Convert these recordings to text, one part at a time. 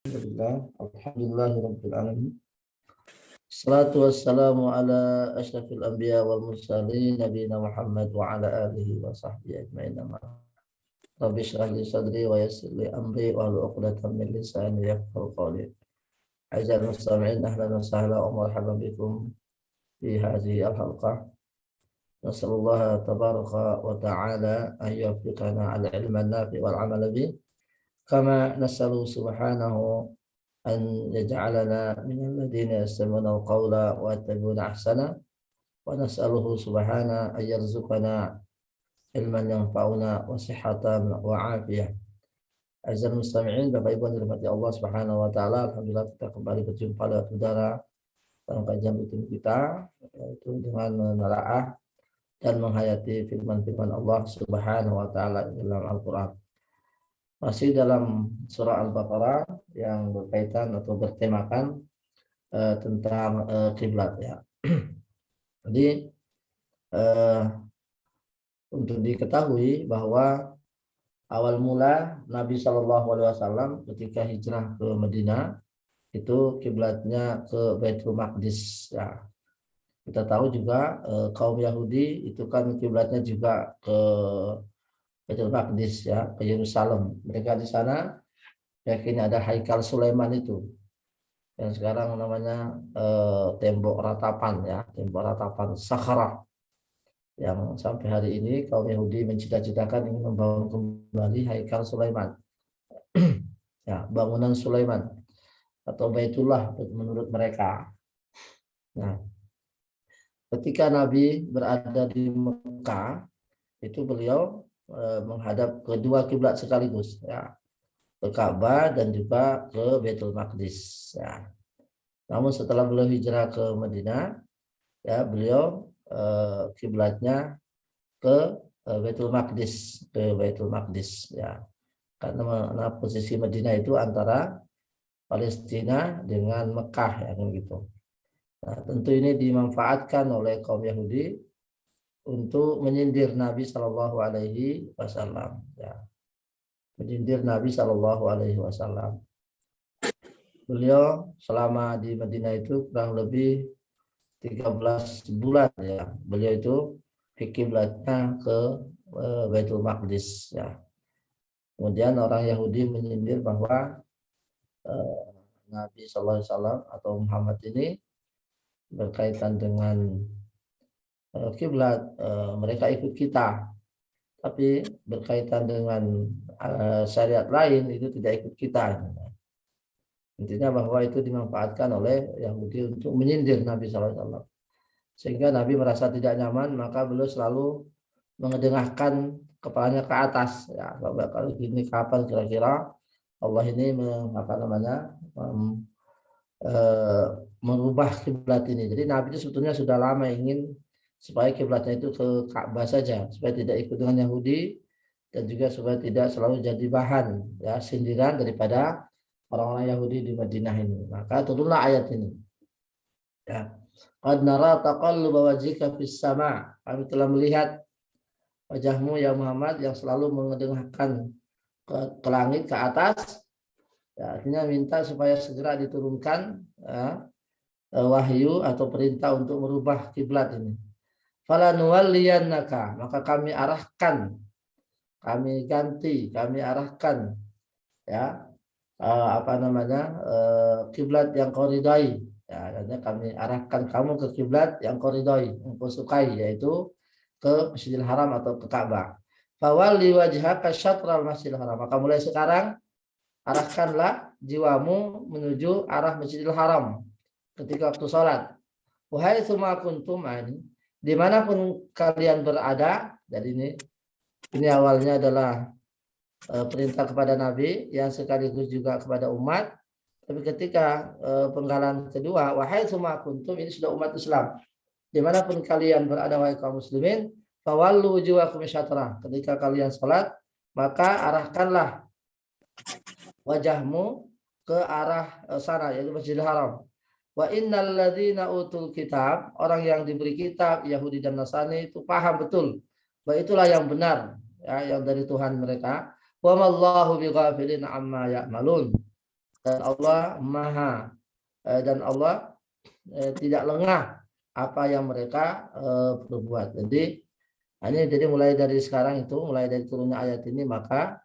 Alhamdulillahirabbil alamin. Salatu wassalamu ala asyrafil anbiya wal mursalin nabiyina Muhammad wa ala alihi wa sahbihi ajmain. Rabbi shrah li sadri wa yassir li amri wa hlul 'uqdatam min lisani yafqahu qawli. Aizal mustami'in ahlan wa sahlan wa marhaban bikum fi hadhihi al-halqah. Nasallallahu tabaraka wa ta'ala an yuwaffiqana 'ala ilmin nafi' wal 'amali bih. Kama nasalu subhanahu an yaj'alana minal ladzina yastami'una al-qawla wa yattabi'una ahsana wa nas'aluhu subhana an yarzuqana ilman yanfa'una wa sihhatan wa afiyah. Azza mustami'in, Bapak Ibu yang dirahmati Allah Subhanahu wa taala, alhamdulillah kita kembali berjumpa lewat udara dalam kajian rutin kita, yaitu dengan menelaah dan menghayati firman-firman Allah Subhanahu wa taala dalam Al-Qur'an. Masih dalam surah Al-Baqarah yang berkaitan atau bertemakan tentang kiblat ya. Jadi untuk diketahui bahwa awal mula Nabi Shallallahu Alaihi Wasallam ketika hijrah ke Madinah itu kiblatnya ke Baitul Maqdis ya. Kita tahu juga kaum Yahudi itu kan kiblatnya juga ke Baitul Maqdis ya, ke Yerusalem. Mereka di sana yakin ada Haikal Sulaiman itu yang sekarang namanya tembok ratapan ya, tembok ratapan Sakharah, yang sampai hari ini kaum Yahudi mencita-citakan ingin membangun kembali Haikal Sulaiman ya, bangunan Sulaiman atau Baitullah menurut mereka. Nah, ketika Nabi berada di Mekah itu beliau menghadap kedua kiblat sekaligus ya, ke Ka'bah dan juga ke Baitul Maqdis ya. Namun setelah beliau hijrah ke Madinah ya, beliau kiblatnya ke Baitul Maqdis ya. Karena posisi Madinah itu antara Palestina dengan Mekah ya kan gitu. Nah, tentu ini dimanfaatkan oleh kaum Yahudi untuk menyindir Nabi Shallallahu Alaihi Wasallam ya. Menyindir Nabi Shallallahu Alaihi Wasallam. Beliau selama di Madinah itu kurang lebih 13 bulan ya. Beliau itu kiblatnya ke Baitul Maqdis ya. Kemudian orang Yahudi menyindir bahwa Nabi Shallallahu Alaihi Wasallam atau Muhammad ini berkaitan dengan kiblat, mereka ikut kita, tapi berkaitan dengan syariat lain itu tidak ikut kita. Intinya bahwa itu dimanfaatkan oleh Yahudi untuk menyindir Nabi SAW. Sehingga Nabi merasa tidak nyaman, maka beliau selalu mengedengahkan kepalanya ke atas. Ya, kalau gini kapan kira-kira Allah ini merubah kiblat ini. Jadi Nabi itu sebetulnya sudah lama ingin supaya kiblatnya itu ke Ka'bah saja, supaya tidak ikut dengan Yahudi dan juga supaya tidak selalu jadi bahan ya sindiran daripada orang-orang Yahudi di Madinah ini. Maka turunlah ayat ini. Ya. Qad nara taqalluba wajhika fis sama'. Kami telah melihat wajahmu ya Muhammad yang selalu mengedengahkan ke langit, ke atas. Ya, artinya minta supaya segera diturunkan ya, wahyu atau perintah untuk merubah kiblat ini. Fala nuwalliyannaka, maka kami arahkan, kami ganti, kami arahkan ya kiblat yang kau ridai ya, artinya kami arahkan kamu ke kiblat yang kau ridai, yang kau sukai, yaitu ke Masjidil Haram atau ke Ka'bah. Fawalli wajhaka syatral Masjidil Haram, maka mulai sekarang arahkanlah jiwamu menuju arah Masjidil Haram ketika waktu sholat. Wahai tsumma kuntum, dimanapun kalian berada. Jadi ini awalnya adalah perintah kepada Nabi yang sekaligus juga kepada umat. Tapi ketika penggalan kedua, wahai tsumma kuntum, ini sudah umat Islam. Dimanapun kalian berada wahai kaum muslimin, fawallu wujuhakum syatrah. Ketika kalian sholat, maka arahkanlah wajahmu ke arah sana, yaitu Masjidil Haram. Wa innal ladzina utul kitab, orang yang diberi kitab Yahudi dan Nasrani itu paham betul bahwa itulah yang benar ya, yang dari Tuhan mereka. Wa mallahu bighafilin amma ya'malun. dan Allah maha dan Allah tidak lengah apa yang mereka perbuat. Jadi mulai dari sekarang itu, mulai dari turunnya ayat ini, maka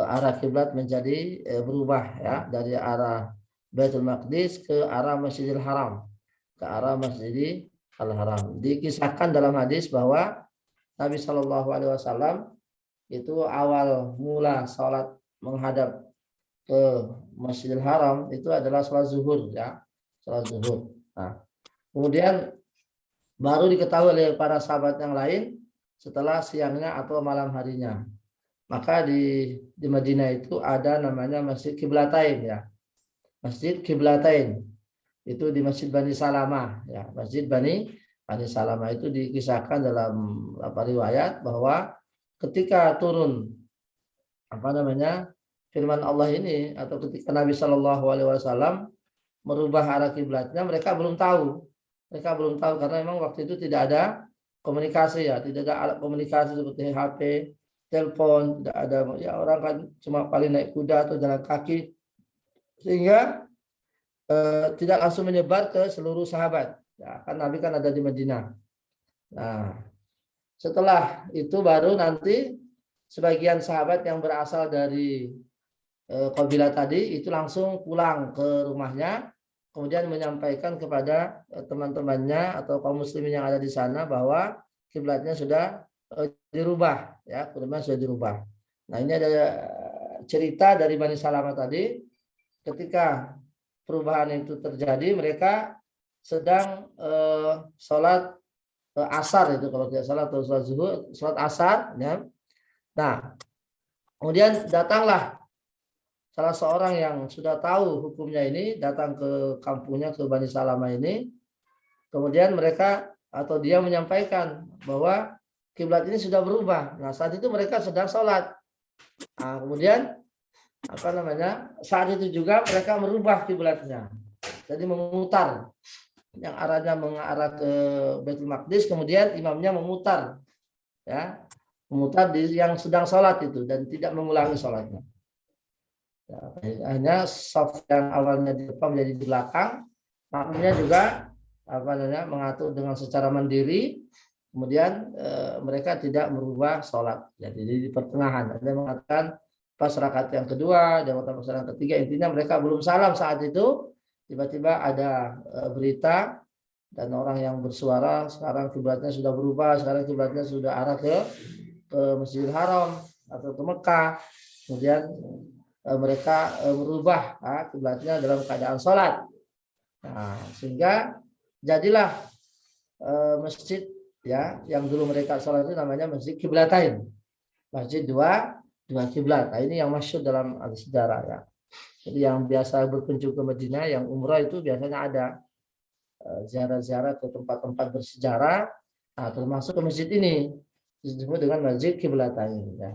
arah kiblat menjadi berubah ya, dari arah Baitul Maqdis ke arah Masjidil Haram, ke arah Masjidil Haram. Dikisahkan dalam hadis bahwa Nabi Shallallahu Alaihi Wasallam itu awal mula sholat menghadap ke Masjidil Haram itu adalah sholat zuhur ya, sholat zuhur. Nah, kemudian baru diketahui oleh para sahabat yang lain setelah siangnya atau malam harinya. Maka di Madinah itu ada namanya Masjid Kiblatain ya. Masjid Kiblatain itu di Masjid Bani Salamah ya. Masjid Bani Salamah itu dikisahkan dalam riwayat bahwa ketika turun firman Allah ini, atau ketika Nabi Shallallahu Alaihi Wasallam merubah arah kiblatnya, mereka belum tahu. Mereka belum tahu karena memang waktu itu tidak ada komunikasi ya, tidak ada alat komunikasi seperti HP, telepon, tidak ada, ya orang kan cuma paling naik kuda atau jalan kaki, sehingga tidak langsung menyebar ke seluruh sahabat. Ya, kan Nabi kan ada di Madinah. Nah, setelah itu baru nanti sebagian sahabat yang berasal dari kabilah tadi itu langsung pulang ke rumahnya, kemudian menyampaikan kepada teman-temannya atau kaum muslimin yang ada di sana bahwa kiblatnya sudah dirubah ya, kiblatnya sudah dirubah. Nah, ini ada cerita dari Bani Salamah tadi, ketika perubahan itu terjadi, mereka sedang sholat asar itu kalau tidak salah, atau sholat zuhur, sholat asar ya. Nah, kemudian datanglah salah seorang yang sudah tahu hukumnya ini, datang ke kampungnya, ke Bani Salamah ini. Kemudian mereka atau dia menyampaikan bahwa kiblat ini sudah berubah. Nah, saat itu mereka sedang sholat. Nah, kemudian saat itu juga mereka merubah kiblatnya. Jadi memutar, yang arahnya mengarah ke Baitul Maqdis, kemudian imamnya memutar ya, memutar di yang sedang sholat itu dan tidak mengulangi sholatnya. Ya, hanya saf yang awalnya di depan menjadi di belakang, makmumnya juga mengatur dengan secara mandiri, kemudian mereka tidak merubah sholat. Jadi di pertengahan ada yang mengatakan pas rakaat yang kedua, dia mengatakan pas rakaat yang ketiga, intinya mereka belum salam saat itu, tiba-tiba ada berita dan orang yang bersuara, sekarang kiblatnya sudah berubah, sekarang kiblatnya sudah arah ke Masjidil Haram atau ke Mekah. Kemudian mereka merubah kiblatnya dalam keadaan sholat. Nah, sehingga jadilah masjid ya yang dulu mereka sholat itu namanya Masjid Kiblatain, masjid dua kiblat. Nah, ini yang masyhur dalam sejarah ya. Jadi yang biasa berkunjung ke Madinah, yang umrah itu biasanya ada ziarah-ziarah ke tempat-tempat bersejarah, nah, termasuk ke masjid ini disebut dengan Masjid Kiblatain ya.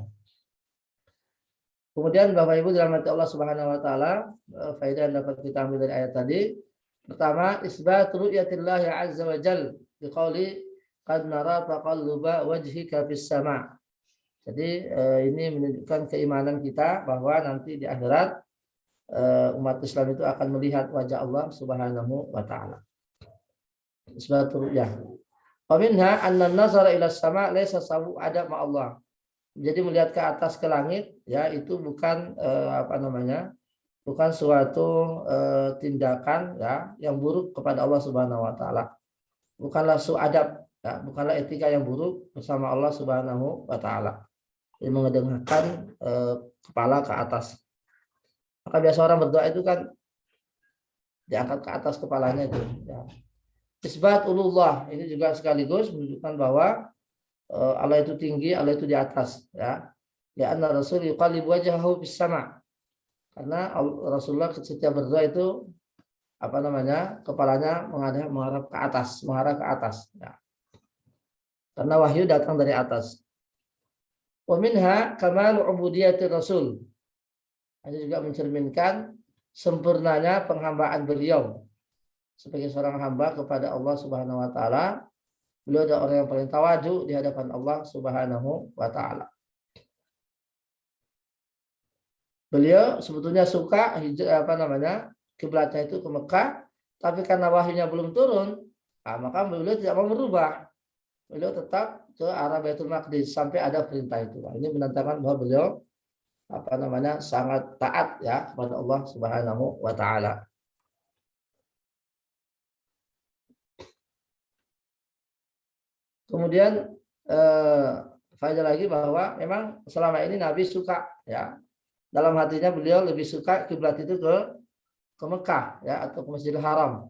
Kemudian Bapak Ibu dirahmati Allah Subhanahu wa taala, faedah yang dapat kita ambil dari ayat tadi. Pertama, isbat ru'yatillah azza wa jal biqauli qad nara taqalluba wajhika fis sama'. Jadi ini menunjukkan keimanan kita bahwa nanti di akhirat umat Islam itu akan melihat wajah Allah Subhanahu wa taala. Isbat ru'yah. Wa minha anna an-nazara ila as-sama' laysa sawu adab ma Allah. Jadi melihat ke atas, ke langit ya, itu bukan bukan suatu tindakan ya yang buruk kepada Allah Subhanahu wa taala. Bukanlah suadab ya, bukanlah etika yang buruk bersama Allah Subhanahu wa taala. Jadi mengedengkan kepala ke atas. Maka biasa orang berdoa itu kan diangkat ke atas kepalanya itu ya. Isbat ulullah ini juga sekaligus menunjukkan bahwa Allah itu tinggi, Allah itu di atas ya. Ya anna Rasul yuqallib wajhahu bis sama'. Karena Rasulullah setiap berdoa itu kepalanya menghadap ke atas, mengarah ke atas ya. Karena wahyu datang dari atas. Wa minha kamal ubudiyyati Rasul. Ini juga mencerminkan sempurnanya penghambaan beliau sebagai seorang hamba kepada Allah Subhanahu wa taala. Beliau adalah orang yang paling tawadu di hadapan Allah Subhanahu wa taala. Beliau sebetulnya suka kiblatnya itu ke Mekah, tapi karena wahyunya belum turun, maka beliau tidak mau merubah. Beliau tetap ke arah Baitul Maqdis sampai ada perintah itu. Ini menandakan bahwa beliau sangat taat ya kepada Allah Subhanahu wa taala. Kemudian faedah lagi bahwa memang selama ini Nabi suka ya, dalam hatinya beliau lebih suka kiblat itu ke Mekah ya, atau ke Masjidil Haram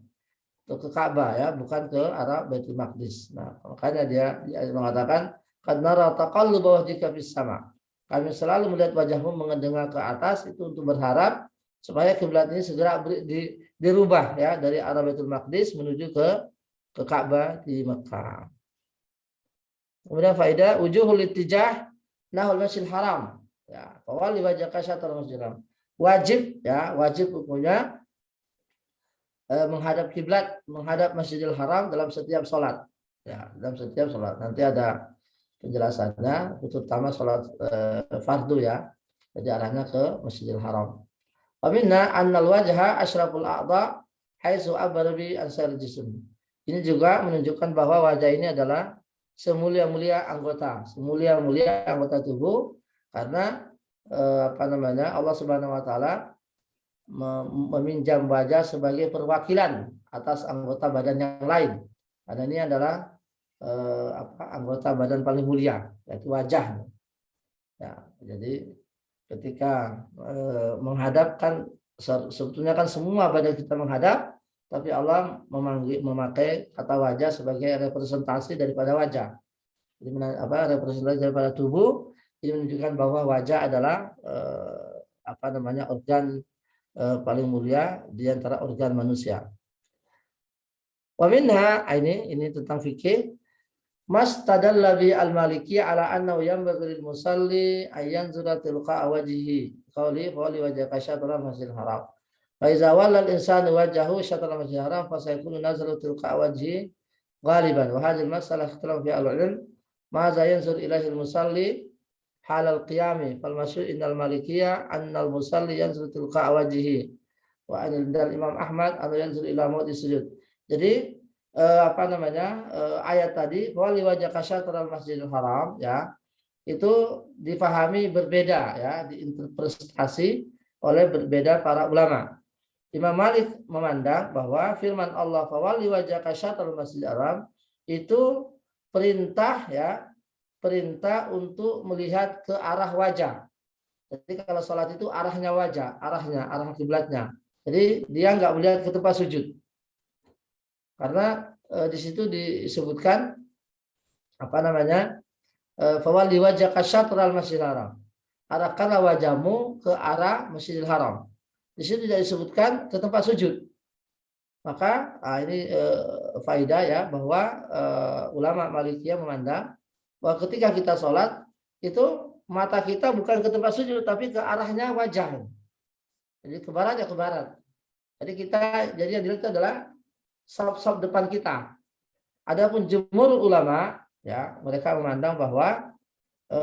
atau ke Ka'bah ya, bukan ke arah Baitul Maqdis. Nah, makanya dia mengatakan qad nara taqalluba wajhika fis sama. Kami selalu melihat wajahmu mendengar ke atas, itu untuk berharap supaya kiblat ini segera dirubah ya, dari arah Baitul Maqdis menuju ke Ka'bah di Mekah. Kemudian faedah wujuhul ittijah nahul Masjidil Haram. Ya, fawalli wajhaka syatral Masjidil Haram. Wajib ya, wajib hukumnya menghadap kiblat, menghadap Masjidil Haram dalam setiap sholat. Ya, dalam setiap sholat. Nanti ada penjelasannya, terutama sholat fardu ya. Jadi arahnya ke Masjidil Haram. Wa minna annal wajha asyraful a'dha haitsu abarbi ansar jism. Ini juga menunjukkan bahwa wajah ini adalah semulia-mulia anggota tubuh, karena Allah Subhanahu wa taala meminjam wajah sebagai perwakilan atas anggota badan yang lain. Karena ini adalah anggota badan paling mulia, yaitu wajah. Ya, jadi ketika menghadapkan, sebetulnya kan semua badan kita menghadap, tapi Allah memakai kata wajah sebagai representasi daripada wajah. Jadi representasi daripada tubuh. Ini menunjukkan bahwa wajah adalah organ paling mulia di antara organ manusia. Wa minha, ini tentang fikih, mastadalla bi al-Maliki ala annahu yanbaghi lil musalli ay yanzura tilqa wajhihi qawli wajhaka syatral Masjidil Haram. Fa iza walla al-insanu wajhahu syatral Masjidil Haram fa sayakunu nazaru tilqa wajhi ghaliban wa hadhihi al-mas'alah ikhtilaf fi al-ilm ma za yanzur ilaihi al-musalli halal qiyami fal masyhur innal malikiyah annal musalli yanzuru tilqa wajhihi wa anil Imam Ahmad an yanzuru ila mawdi sujud. Jadi ayat tadi wali wajhaka syatral Masjidil Haram ya, itu dipahami berbeda ya, diinterpretasi oleh berbeda para ulama. Imam Malik memandang bahwa firman Allah fawali wajhaka syatral Masjidil Haram itu perintah ya, perintah untuk melihat ke arah wajah. Jadi kalau sholat itu arahnya wajah, arah kiblatnya. Jadi dia nggak melihat ke tempat sujud. Karena di situ disebutkan fawalli wajhaka syatral Masjidil Haram. Arahkanlah wajahmu ke arah Masjidil Haram. Di situ tidak disebutkan ke tempat sujud. Maka ini faedah ya, bahwa ulama Malikiyah memandang bahwa ketika kita sholat itu mata kita bukan ke tempat sujud, tapi ke arahnya wajah. Jadi ke barat ya ke barat. Jadi yang dilihat adalah sop depan kita. Adapun jumhur ulama ya, mereka memandang bahwa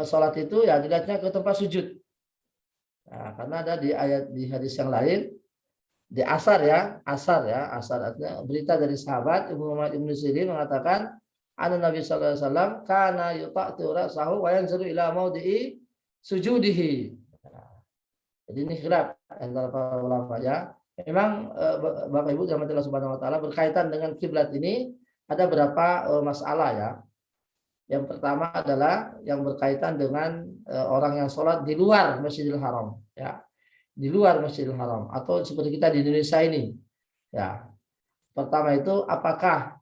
sholat itu ya dilihatnya ke tempat sujud. Nah, karena ada di hadis yang lain, di asar artinya berita dari sahabat Ibnu Sirin mengatakan Nabi sallallahu alaihi wasallam kana yuta'tu ra'sahu wa yanzuru ila mawdi'i sujudihi. Jadi ini khilaf antara para ulama ya. Memang Bapak Ibu dirahmati Allah Subhanahu wa taala, berkaitan dengan kiblat ini ada beberapa masalah ya. Yang pertama adalah yang berkaitan dengan orang yang sholat di luar Masjidil Haram ya. Di luar Masjidil Haram atau seperti kita di Indonesia ini. Ya. Pertama itu apakah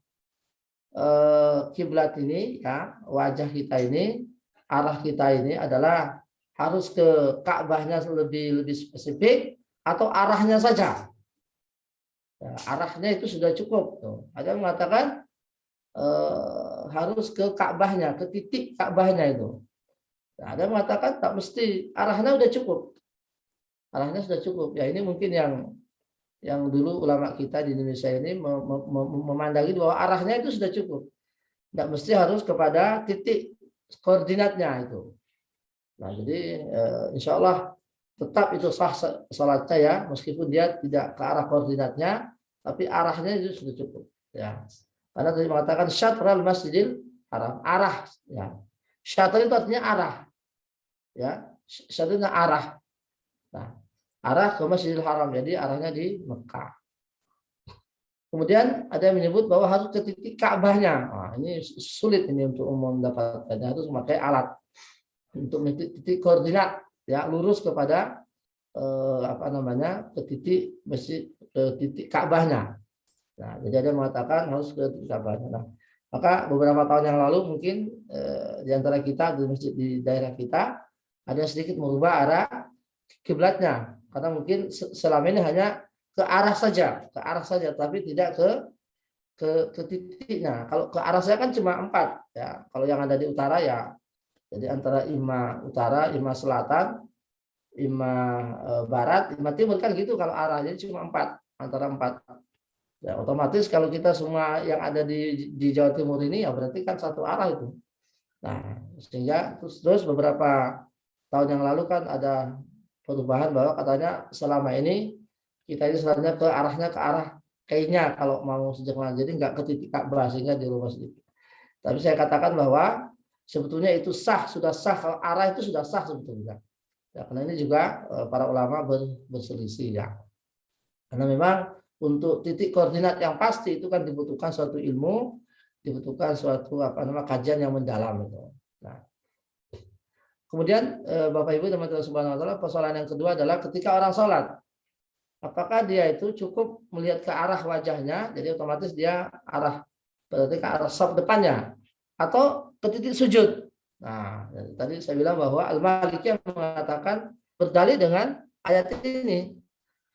kiblat ini ya, wajah kita ini, arah kita ini adalah harus ke Ka'bahnya lebih spesifik atau arahnya saja. Ya, arahnya itu sudah cukup. Ada yang mengatakan harus ke Ka'bahnya, ke titik Ka'bahnya itu. Nah, ada yang mengatakan tak mesti, arahnya sudah cukup. Arahnya sudah cukup. Ya ini mungkin yang dulu ulama kita di Indonesia ini memandangi bahwa arahnya itu sudah cukup. Tidak mesti harus kepada titik koordinatnya itu. Nah, jadi insya Allah tetap itu sah sholatnya ya, meskipun dia tidak ke arah koordinatnya, tapi arahnya itu sudah cukup ya. Karena tadi mengatakan syatral masjidil haram, arah ya. Syatr itu artinya arah ya, syatr arah. Nah, arah ke Masjidil Haram, jadi arahnya di Mekah. Kemudian ada yang menyebut bahwa harus ke titik Ka'bahnya. Nah, ini sulit ini untuk mendapatkannya, harus memakai alat untuk titik koordinat ya, lurus kepada ke titik masjid, ke titik Ka'bahnya. Nah, jadi ada yang mengatakan harus ke titik Ka'bahnya. Nah, maka beberapa tahun yang lalu mungkin di antara kita di masjid di daerah kita ada yang sedikit merubah arah kiblatnya, karena mungkin selama ini hanya ke arah saja, tapi tidak ke titiknya. Kalau ke arah saya kan cuma 4 ya. Kalau yang ada di utara ya, jadi antara Ima utara, Ima selatan, Ima barat, Ima timur kan gitu. Kalau arahnya cuma 4, antara 4. Ya, otomatis kalau kita semua yang ada di Jawa Timur ini ya berarti kan satu arah itu. Nah, sehingga terus beberapa tahun yang lalu kan ada perubahan bahwa katanya selama ini kita ini sebenarnya ke arah kayaknya kalau mau sejenglah, jadi nggak ke titik Ka'bah sehingga di rumah sedikit. Tapi saya katakan bahwa sebetulnya itu sudah sah, kalau arah itu sudah sah sebetulnya. Ya, karena ini juga para ulama berselisih ya. Karena memang untuk titik koordinat yang pasti itu kan dibutuhkan suatu ilmu, dibutuhkan suatu kajian yang mendalam itu. Nah, kemudian Bapak Ibu teman-teman subhanahu wa taala, persoalan yang kedua adalah ketika orang sholat, apakah dia itu cukup melihat ke arah wajahnya, jadi otomatis dia berarti ke arah saf depannya, atau ke titik sujud. Nah, tadi saya bilang bahwa Al-Maliki mengatakan berdalil dengan ayat ini,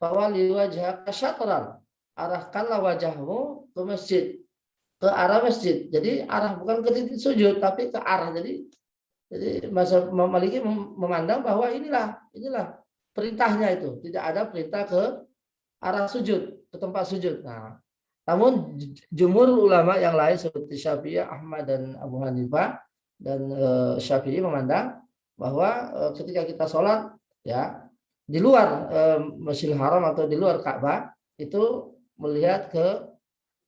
bahwa liwajhaka syatran, arahkanlah wajahmu ke masjid, ke arah masjid. Jadi arah bukan ke titik sujud, tapi ke arah. Jadi Mazhab Maliki memandang bahwa inilah perintahnya itu, tidak ada perintah ke arah sujud, ke tempat sujud. Nah, namun jumhur ulama yang lain seperti Syafi'i, Ahmad dan Abu Hanifah dan Syafi'i memandang bahwa ketika kita sholat ya di luar Masjidil Haram atau di luar Ka'bah itu melihat ke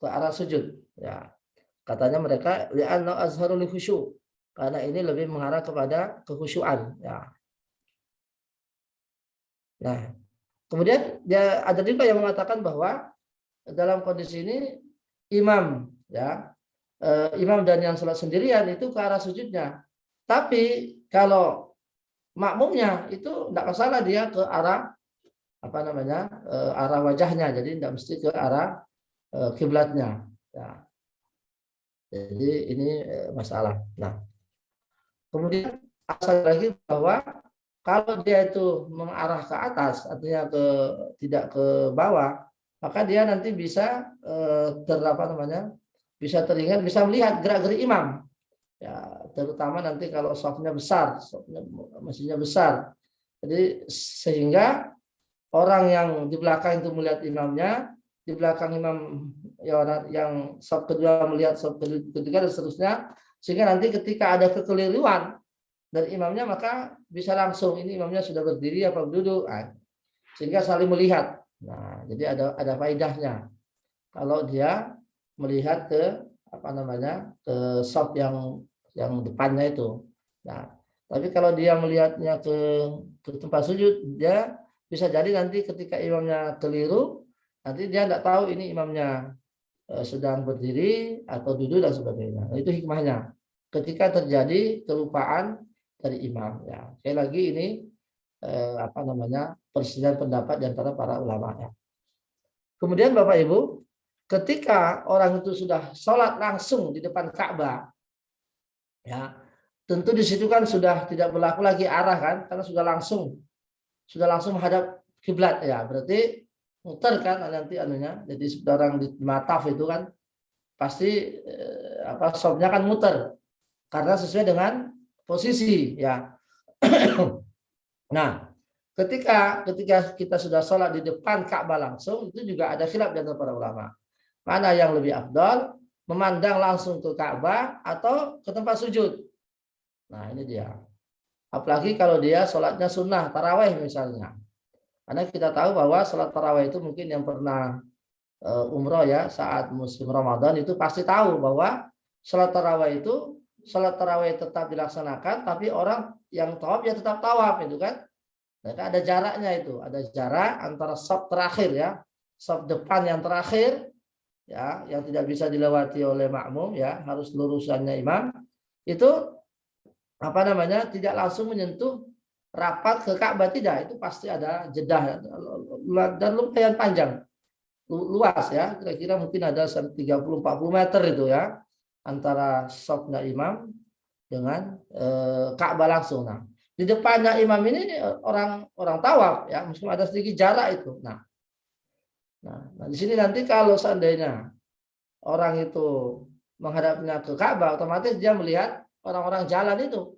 arah sujud ya. Katanya mereka li'anna azharu li khusyu', karena ini lebih mengarah kepada kekhusyuan ya. Nah, kemudian dia ada juga yang mengatakan bahwa dalam kondisi ini imam ya, imam dan yang sholat sendirian itu ke arah sujudnya. Tapi kalau makmumnya itu tidak masalah, dia ke arah arah wajahnya, jadi tidak mesti ke arah kiblatnya. Ya. Jadi ini masalah. Nah, kemudian asal lagi bahwa kalau dia itu mengarah ke atas, artinya tidak ke bawah, maka dia nanti bisa bisa teringat, bisa melihat gerak-gerik imam. Ya, terutama nanti kalau safnya besar, masjidnya besar. Jadi sehingga orang yang di belakang itu melihat imamnya, di belakang imam yang saf kedua melihat saf ketiga dan seterusnya, sehingga nanti ketika ada kekeliruan dari imamnya maka bisa langsung ini imamnya sudah berdiri apa duduk, sehingga saling melihat. Nah, jadi ada faedahnya kalau dia melihat ke ke saf yang depannya itu. Nah, tapi kalau dia melihatnya ke tempat sujud, dia bisa jadi nanti ketika imamnya keliru, nanti dia tidak tahu ini imamnya sedang berdiri atau duduk dan sebagainya. Nah, itu hikmahnya. Ketika terjadi kelupaan dari imam, ya. Sekali lagi ini perselisihan pendapat di antara para ulama ya. Kemudian Bapak Ibu, ketika orang itu sudah sholat langsung di depan Ka'bah, ya tentu di situ kan sudah tidak berlaku lagi arah kan, karena sudah langsung menghadap kiblat ya, berarti muter kan nanti anunya. Jadi orang di mataf itu kan pasti sofnya kan muter karena sesuai dengan posisi ya. Nah, ketika kita sudah sholat di depan Ka'bah langsung, itu juga ada khilaf di antara para ulama. Mana yang lebih afdal, memandang langsung ke Ka'bah atau ke tempat sujud? Nah, ini dia. Apalagi kalau dia sholatnya sunnah taraweh misalnya. Karena kita tahu bahwa sholat taraweh itu mungkin yang pernah umroh ya saat musim Ramadan itu pasti tahu bahwa sholat taraweh tetap dilaksanakan, tapi orang yang tawaf ya tetap tawaf itu kan. Nah, ada jaraknya itu, ada jarak antara shaf terakhir ya, shaf depan yang terakhir ya, yang tidak bisa dilewati oleh makmum ya, harus lurusannya imam itu apa namanya tidak langsung menyentuh rapat ke Ka'bah, tidak, itu pasti ada jeda dan lumayan panjang, luas ya, kira-kira mungkin ada 30-40 meter itu ya antara shafnya imam dengan Ka'bah langsung. Nah, di depannya imam ini orang tawaf ya, meskipun ada sedikit jarak itu. Nah, di sini nanti kalau seandainya orang itu menghadapnya ke Ka'bah, otomatis dia melihat orang-orang jalan itu.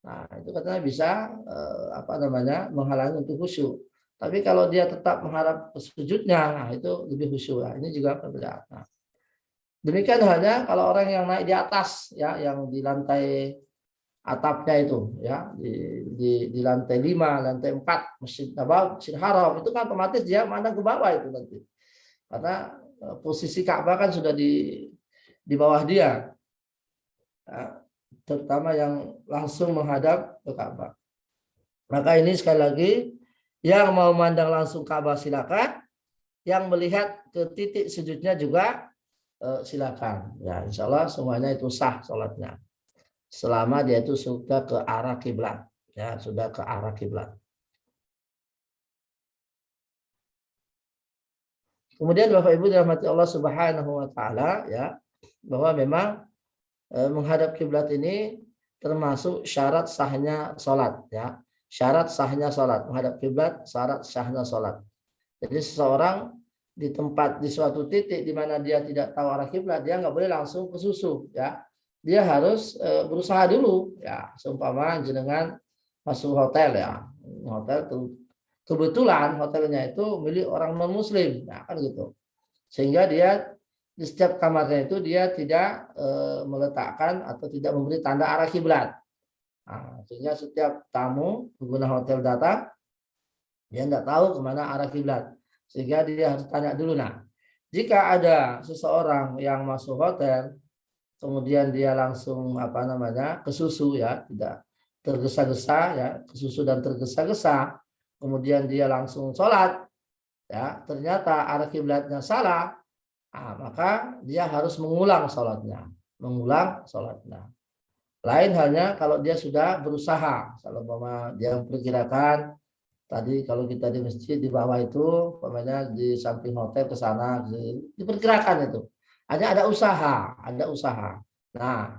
Nah, itu katanya bisa apa namanya menghalangi untuk khusyuk. Tapi kalau dia tetap mengharap sujudnya, nah itu lebih khusyuk. Nah, ini juga berbeda. Nah, demikian halnya kalau orang yang naik di atas ya, yang di lantai atapnya itu ya, di lantai 5, lantai 4 Masjid Nabawi, Masjid Haram itu kan otomatis dia mana ke bawah itu nanti. Karena posisi Ka'bah kan sudah di bawah dia. Ya, terutama yang langsung menghadap ke Ka'bah. Maka ini sekali lagi yang mau memandang langsung Ka'bah silakan, yang melihat ke titik sujudnya juga silakan. Ya, insya Allah semuanya itu sah sholatnya. Selama dia itu sudah ke arah kiblat, ya sudah ke arah kiblat. Kemudian Bapak Ibu dirahmati Allah Subhanahu wa taala ya, bahwa memang menghadap kiblat ini termasuk syarat sahnya sholat ya. Syarat sahnya sholat, menghadap kiblat syarat sahnya sholat. Jadi seseorang di suatu titik di mana dia tidak tahu arah kiblat, dia nggak boleh langsung ke susu ya. Dia harus berusaha dulu ya. Seumpama jenengan masuk hotel ya, hotel kebetulan hotelnya itu milik orang non muslim, nah kan gitu. Sehingga dia di setiap kamarnya itu dia tidak meletakkan atau tidak memberi tanda arah kiblat. Nah, sehingga setiap tamu pengguna hotel datang, dia tidak tahu kemana arah kiblat, sehingga dia harus tanya dulu. Nah, jika ada seseorang yang masuk hotel, kemudian dia langsung apa namanya kesusu ya, tidak tergesa-gesa ya, kesusu dan tergesa-gesa, kemudian dia langsung sholat, ya ternyata arah kiblatnya salah, maka dia harus mengulang sholatnya, Lain halnya kalau dia sudah berusaha, kalau dia memperkirakan tadi kalau kita di masjid di bawah itu, umpamanya di samping hotel ke sana, diperkirakan itu. Hanya ada usaha. Nah,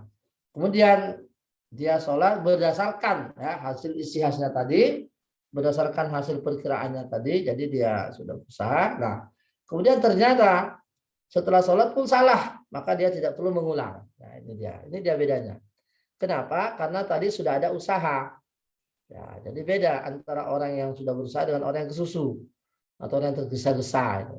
kemudian dia sholat berdasarkan ya, hasil istihasnya tadi, berdasarkan hasil perkiraannya tadi, jadi dia sudah berusaha. Nah, kemudian ternyata setelah sholat pun salah, maka dia tidak perlu mengulang. Nah, ini dia bedanya. Kenapa? Karena tadi sudah ada usaha. Ya, jadi beda antara orang yang sudah berusaha dengan orang yang kesusu atau orang yang tergesa-gesa.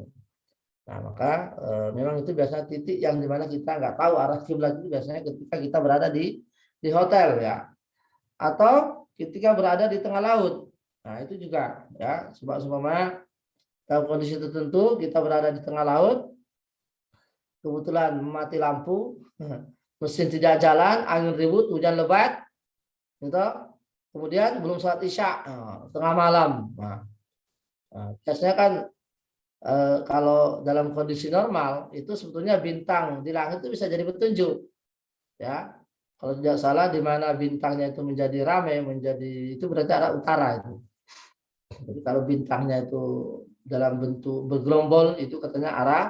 Nah, maka memang itu biasanya titik yang dimana kita nggak tahu arah kiblat itu biasanya ketika kita berada di hotel ya, atau ketika berada di tengah laut. Nah, itu juga ya, sebab dalam kondisi tertentu kita berada di tengah laut, kebetulan mati lampu, mesin tidak jalan, angin ribut, hujan lebat, gitu. Kemudian belum sholat isya, tengah malam. Nah, biasanya kan kalau dalam kondisi normal itu sebetulnya bintang di langit itu bisa jadi petunjuk, ya. Kalau tidak salah di mana bintangnya itu menjadi ramai, itu berarti arah utara itu. Jadi kalau bintangnya itu dalam bentuk bergerombol itu katanya arah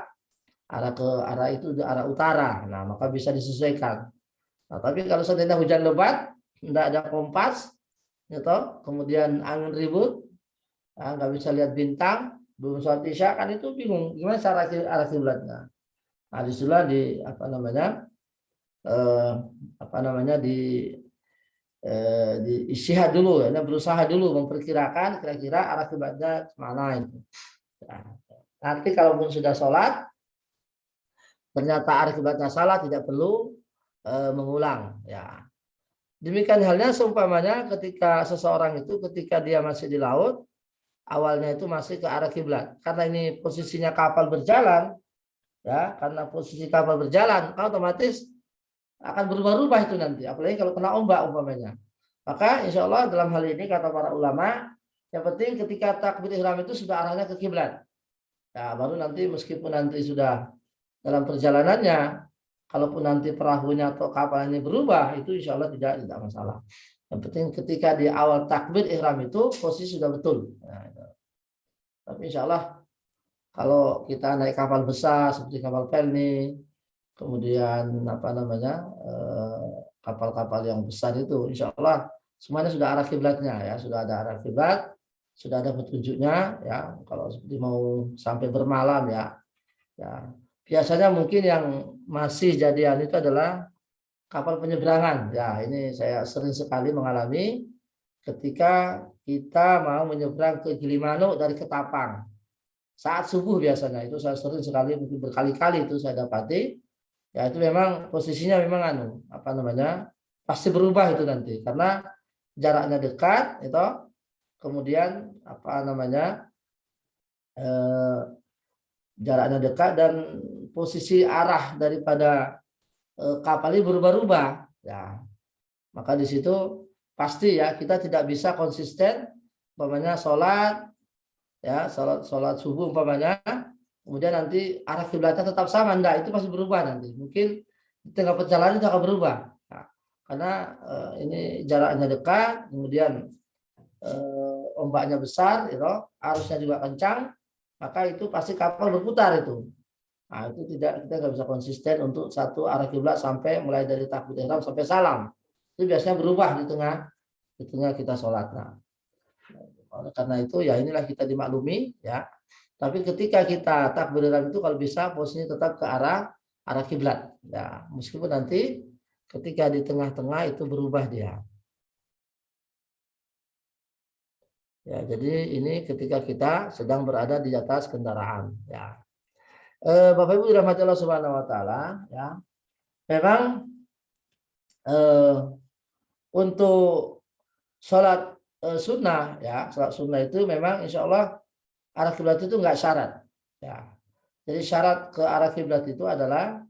itu arah utara. Nah, maka bisa disesuaikan. Nah, tapi kalau seandainya hujan lebat, tidak ada kompas, gitu, kemudian angin ribut, nggak bisa lihat bintang, belum sholat isya, kan itu bingung gimana cara arah kiblatnya. Nah, disitulah apa namanya di istihad dulu ya, berusaha dulu memperkirakan kira-kira arah kiblatnya mana itu. Nah, nanti kalaupun sudah sholat ternyata arah kiblatnya salah, tidak perlu mengulang ya. Demikian halnya seumpamanya ketika seseorang itu ketika dia masih di laut, awalnya itu masih ke arah kiblat. Karena ini posisinya kapal berjalan, ya, karena posisi kapal berjalan, otomatis akan berubah-ubah itu nanti. Apalagi kalau kena ombak umpamanya. Maka insya Allah dalam hal ini kata para ulama, yang penting ketika takbir ihram itu sudah arahnya ke kiblat. Ya, baru nanti meskipun nanti sudah dalam perjalanannya, kalaupun nanti perahunya atau kapal ini berubah, itu insya Allah tidak masalah. Yang penting ketika di awal takbir ihram itu posisi sudah betul. Nah, tapi insya Allah kalau kita naik kapal besar seperti kapal pelni, kemudian apa namanya kapal-kapal yang besar itu, insya Allah semuanya sudah arah kiblatnya ya, sudah ada arah kiblat, sudah ada petunjuknya ya. Kalau seperti mau sampai bermalam ya, ya biasanya mungkin yang masih jadian itu adalah kapal penyeberangan. Ya, ini saya sering sekali mengalami ketika kita mau menyeberang ke Gilimanuk dari Ketapang. Saat subuh biasanya itu saya sering sekali, mungkin berkali-kali itu saya dapati. Ya itu memang posisinya memang apa namanya? Pasti berubah itu nanti karena jaraknya dekat itu, kemudian apa namanya? Jaraknya dekat dan posisi arah daripada kapal ini berubah-ubah ya, maka di situ pasti ya kita tidak bisa konsisten umpamanya sholat ya, sholat subuh umpamanya kemudian nanti arah kiblatnya tetap sama, enggak, itu pasti berubah nanti, mungkin di tengah perjalanan itu akan berubah nah, karena ini jaraknya dekat, kemudian ombaknya besar itu, arusnya juga kencang, maka itu pasti kapal berputar itu. Nah, itu kita nggak bisa konsisten untuk satu arah kiblat sampai mulai dari takbir ihram sampai salam. Itu biasanya berubah di tengah kita sholat. Nah, oleh karena itu ya inilah kita dimaklumi ya. Tapi ketika kita takbir ihram itu kalau bisa posisinya tetap ke arah kiblat. Ya, meskipun nanti ketika di tengah-tengah itu berubah dia. Ya, jadi ini ketika kita sedang berada di atas kendaraan. Ya. Bapak Ibu dirahmati Allah Subhanahu Wa Taala, ya. Memang untuk sholat sunnah, ya, sholat sunnah itu memang insya Allah arah kiblat itu enggak syarat. Ya. Jadi syarat ke arah kiblat itu adalah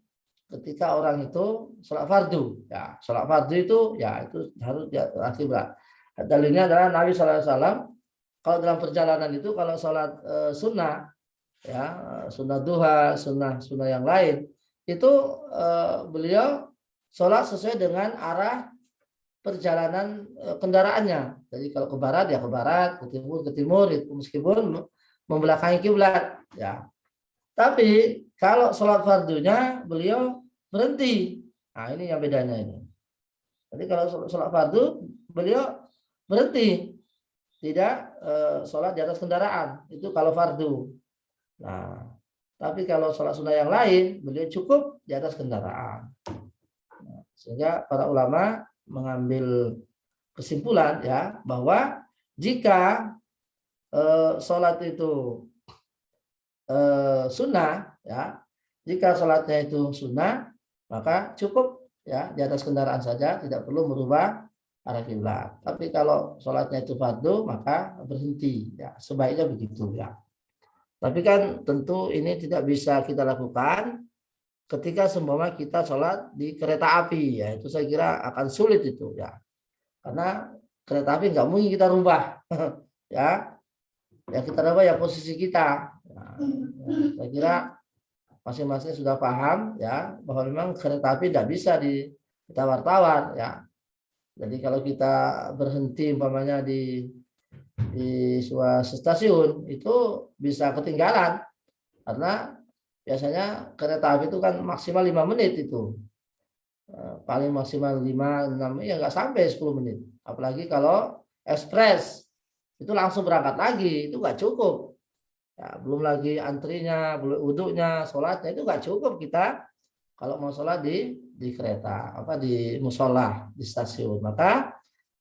ketika orang itu sholat fardu. Ya, sholat fardu itu ya itu harus di arah kiblat. Dalilnya adalah Nabi SAW kalau dalam perjalanan itu kalau sholat sunnah ya, sunnah duha, sunnah yang lain itu beliau sholat sesuai dengan arah perjalanan kendaraannya. Jadi kalau ke barat ya ke barat, ke timur itu meskipun membelakangi kiblat ya. Tapi kalau sholat fardunya beliau berhenti. Nah ini yang bedanya ini. Jadi kalau sholat fardu beliau berhenti, tidak sholat di atas kendaraan, itu kalau fardu. Nah, tapi kalau sholat sunnah yang lain, beliau cukup di atas kendaraan. Nah, sehingga para ulama mengambil kesimpulan ya bahwa jika sholat itu sunnah, ya, jika sholatnya itu sunnah, maka cukup ya di atas kendaraan saja, tidak perlu merubah arah kiblat. Tapi kalau sholatnya itu fardu, maka berhenti. Ya, sebaiknya begitu ya. Tapi kan tentu ini tidak bisa kita lakukan ketika seumpama kita sholat di kereta api, ya itu saya kira akan sulit itu ya, karena kereta api nggak mungkin kita rubah, ya, ya kita rubah ya posisi kita. Nah, ya, saya kira masing-masing sudah paham ya bahwa memang kereta api tidak bisa ditawar-tawar ya. Jadi kalau kita berhenti umpamanya di sebuah stasiun itu bisa ketinggalan karena biasanya kereta api itu kan maksimal 5 menit itu, paling maksimal 5-6 ya nggak sampai 10 menit, apalagi kalau ekspres itu langsung berangkat lagi itu nggak cukup ya, belum lagi antrinya, belum wudhunya, sholatnya itu nggak cukup kita kalau mau sholat di kereta apa di musola di stasiun, maka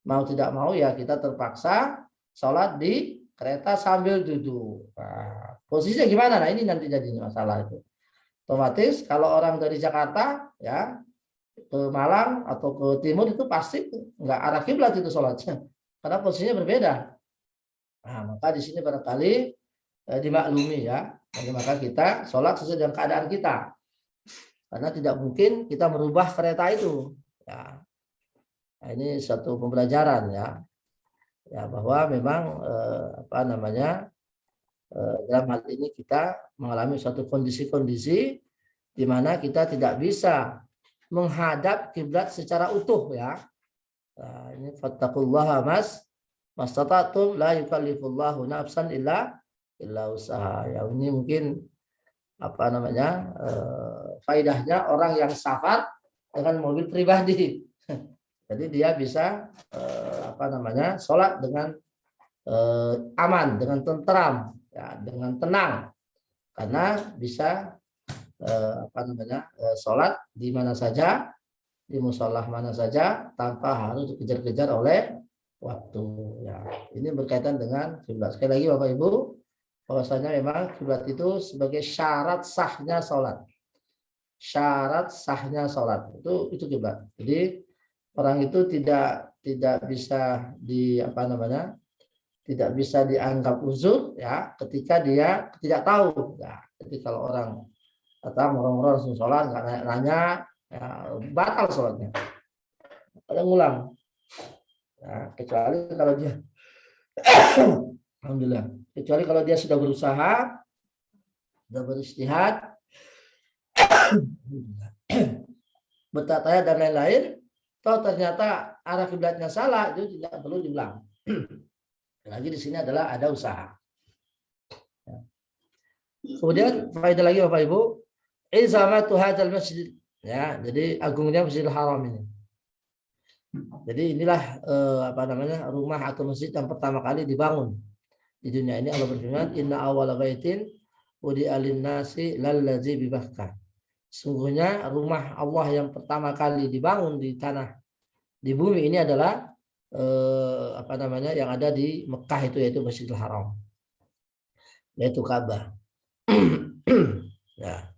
mau tidak mau ya kita terpaksa sholat di kereta sambil duduk. Nah, posisinya gimana? Nah ini nanti jadi masalah itu. Otomatis kalau orang dari Jakarta ya ke Malang atau ke timur itu pasti nggak arah kiblat itu sholatnya, karena posisinya berbeda. Nah, maka di sini barangkali dimaklumi ya, maka kita sholat sesuai dengan keadaan kita, karena tidak mungkin kita merubah kereta itu. Ya, nah, ini satu pembelajaran ya, ya bahwa memang apa namanya dalam hal ini kita mengalami suatu kondisi-kondisi di mana kita tidak bisa menghadap kiblat secara utuh ya. Nah, ini fattaqullaha mastata'tum la yukallifullahu nafsan illa usaha. Ya, ini mungkin apa namanya faidahnya orang yang safar dengan mobil pribadi. Jadi dia bisa apa namanya sholat dengan aman, dengan tentram, ya, dengan tenang, karena bisa apa namanya sholat di mana saja, di musolah mana saja, tanpa harus dikejar-kejar oleh waktu. Ya, ini berkaitan dengan kiblat. Sekali lagi Bapak Ibu, bahwasanya memang kiblat itu sebagai syarat sahnya sholat. Syarat sahnya sholat itu kiblat. Jadi orang itu tidak bisa di apa namanya tidak bisa dianggap uzur ya ketika dia tidak tahu. Ya, jadi kalau orang datang orang langsung sholat nggak nanya ya, batal sholatnya. Ada ngulang. Ya, kecuali kalau dia alhamdulillah. Kecuali kalau dia sudah berusaha, sudah beristihad, bertataya dan lain-lain, toh ternyata arah kiblatnya salah, itu tidak perlu diulang. Lagi di sini adalah ada usaha. Kemudian faedah lagi Bapak Ibu, izamatu hadzal masjid. Ya, jadi agungnya Masjidil Haram ini. Jadi inilah apa namanya rumah atau masjid yang pertama kali dibangun di dunia ini. Allah berfirman, inna awwala baitin wudi'a lin-nasi lallazi bi Bakkah. Sungguhnya rumah Allah yang pertama kali dibangun di tanah di bumi ini adalah apa namanya yang ada di Mekah itu, yaitu Masjidil Haram, yaitu Ka'bah. Ya.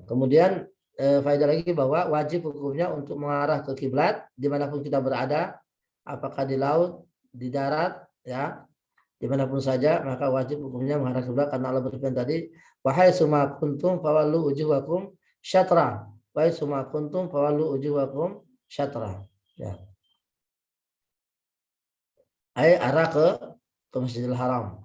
Kemudian faedah lagi bahwa wajib hukumnya untuk mengarah ke kiblat dimanapun kita berada, apakah di laut, di darat, ya, dimanapun saja, maka wajib hukumnya mengarah kiblat, karena Allah berfirman tadi, wahai summa kuntum fawallu wujuhakum syatra, wahai summa kuntum fawallu wujuhakum syatra. Ya. Arah ke Masjidil Haram.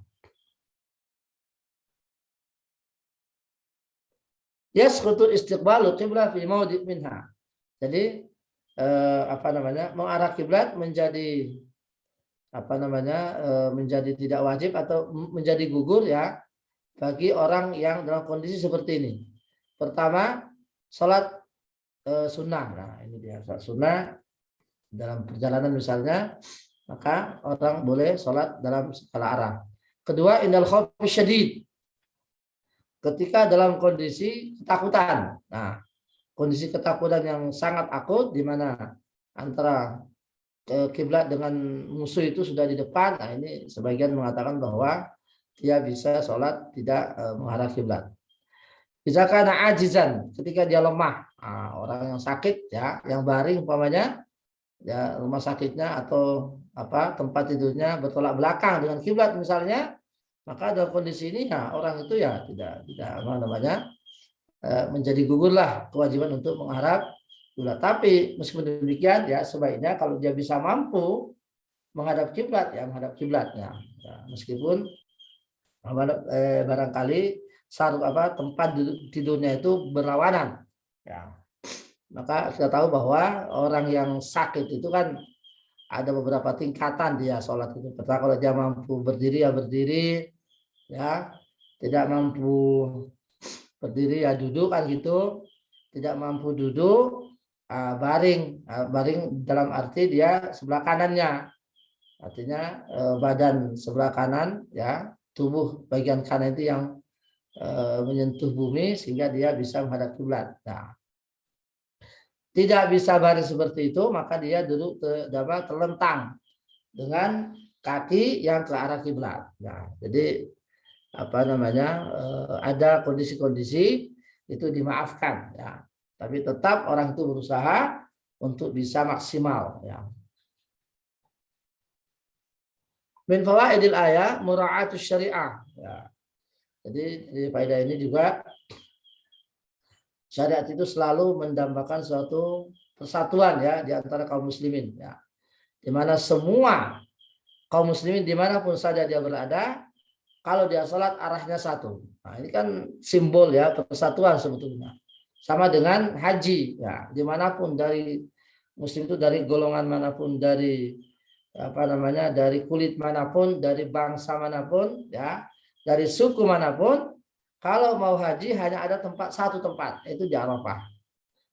Yasqutu istiqbalu qiblah fi maudi' minha. Jadi apa namanya mengarah kiblat menjadi apa namanya menjadi tidak wajib atau menjadi gugur ya bagi orang yang dalam kondisi seperti ini. Pertama, sholat sunnah. Nah, ini dia sholat sunnah dalam perjalanan misalnya, maka orang boleh sholat dalam segala arah. Kedua, indal khawfi syadid, ketika dalam kondisi ketakutan. Nah, kondisi ketakutan yang sangat akut di mana antara kiblat dengan musuh itu sudah di depan. Nah, ini sebagian mengatakan bahwa dia bisa sholat tidak menghadap kiblat. Bisa karena ajizan, ketika dia lemah. Nah, orang yang sakit ya, yang baring umpamanya, ya rumah sakitnya atau apa tempat tidurnya bertolak belakang dengan kiblat misalnya, maka dalam kondisi ini ya orang itu ya tidak apa namanya menjadi gugurlah kewajiban untuk menghadap kiblat. Tapi meskipun demikian ya sebaiknya kalau dia bisa mampu menghadap kiblat ya menghadap kiblatnya. Ya, meskipun barangkali tempat tidurnya itu berlawanan. Ya. Maka kita tahu bahwa orang yang sakit itu kan ada beberapa tingkatan dia sholat itu. Pertama kalau dia mampu berdiri ya berdiri, ya tidak mampu berdiri ya duduk kan gitu, tidak mampu duduk baring. Baring dalam arti dia sebelah kanannya, artinya badan sebelah kanan ya, tubuh bagian kanan itu yang menyentuh bumi sehingga dia bisa menghadap kiblat. Nah, tidak bisa baring seperti itu, maka dia duduk terlentang dengan kaki yang ke arah kiblat. Nah, jadi apa namanya ada kondisi-kondisi itu dimaafkan ya. Tapi tetap orang itu berusaha untuk bisa maksimal. Ya. Min fawaidil ayat mura'atus syariah. Ya. Jadi di faedah ini juga syariat itu selalu mendambakan suatu persatuan ya di antara kaum muslimin. Ya. Di mana semua kaum muslimin dimanapun saja dia berada, kalau dia sholat arahnya satu. Nah, ini kan simbol ya persatuan sebetulnya. Sama dengan haji ya, dimanapun dari muslim itu dari golongan manapun, dari apa namanya, dari kulit manapun, dari bangsa manapun ya, dari suku manapun, kalau mau haji hanya ada satu tempat, yaitu di Arafah.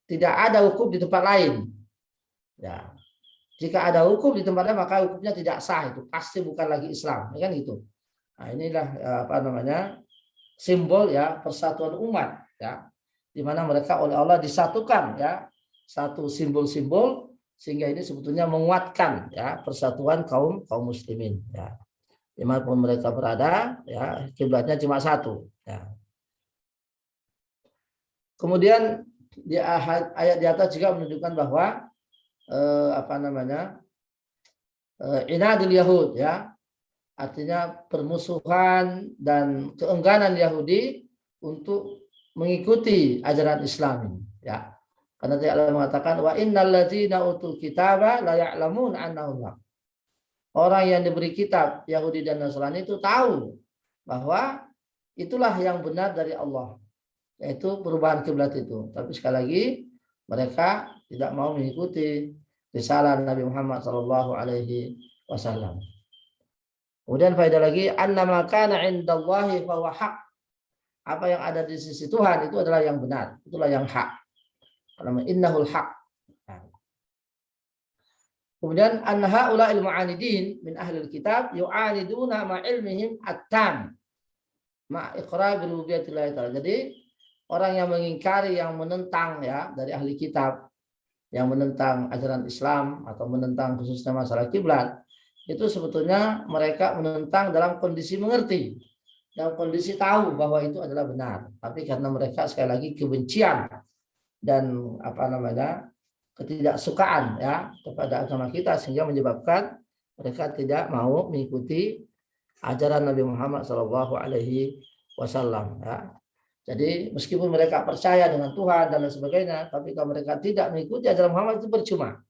Tidak ada wukuf di tempat lain. Ya. Jika ada wukuf di tempatnya maka wukufnya tidak sah, itu pasti bukan lagi Islam, ya kan gitu. Nah, inilah apa namanya, simbol ya persatuan umat ya, di mana mereka oleh Allah disatukan ya, satu simbol-simbol, sehingga ini sebetulnya menguatkan ya persatuan kaum muslimin ya. Dimanapun mereka berada ya, kiblatnya cuma satu ya. Kemudian di ayat di atas juga menunjukkan bahwa apa namanya, inadul Yahud ya, artinya permusuhan dan keengganan Yahudi untuk mengikuti ajaran Islam ya. Karena Allah mengatakan wa innal ladzina utul kitaba la ya'lamun annahu haq. Orang yang diberi kitab Yahudi dan Nasrani itu tahu bahwa itulah yang benar dari Allah, yaitu perubahan kiblat itu. Tapi sekali lagi mereka tidak mau mengikuti risalah Nabi Muhammad sallallahu alaihi wasallam. Kemudian faedah lagi, annama kana 'indallahi fa huwa haq. Apa yang ada di sisi Tuhan itu adalah yang benar, itulah yang hak. Karena innahul haq. Kemudian anha ula'il mu'anidin min ahlil kitab yu'aniduna ma ilmihim at-tam ma iqrar bi rububiyyatillahi ta'ala. Jadi orang yang mengingkari, yang menentang ya dari ahli kitab, yang menentang ajaran Islam atau menentang khususnya masalah kiblat, itu sebetulnya mereka menentang dalam kondisi mengerti, dalam kondisi tahu bahwa itu adalah benar, tapi karena mereka sekali lagi kebencian dan apa namanya, ketidaksukaan ya kepada agama kita, sehingga menyebabkan mereka tidak mau mengikuti ajaran Nabi Muhammad Shallallahu Alaihi Wasallam ya. Jadi meskipun mereka percaya dengan Tuhan dan lain sebagainya, tapi kalau mereka tidak mengikuti ajaran Muhammad itu percuma.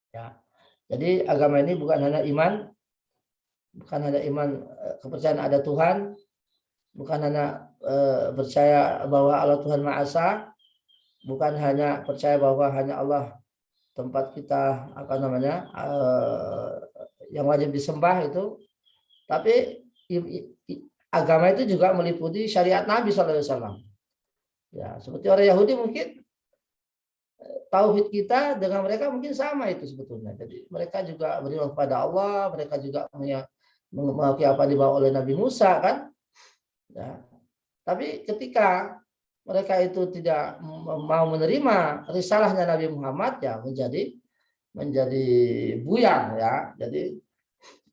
Ya. Jadi agama ini bukan hanya iman, kepercayaan ada Tuhan, bukan hanya percaya bahwa Allah Tuhan Maha Esa, bukan hanya percaya bahwa hanya Allah tempat kita apa namanya yang wajib disembah itu, tapi agama itu juga meliputi syariat Nabi SAW. Ya, seperti orang Yahudi mungkin tauhid kita dengan mereka mungkin sama itu sebetulnya. Jadi mereka juga beriman kepada Allah, mereka juga mengakui apa dibawa oleh Nabi Musa kan. Ya. Tapi ketika mereka itu tidak mau menerima risalahnya Nabi Muhammad ya menjadi buyar ya. Jadi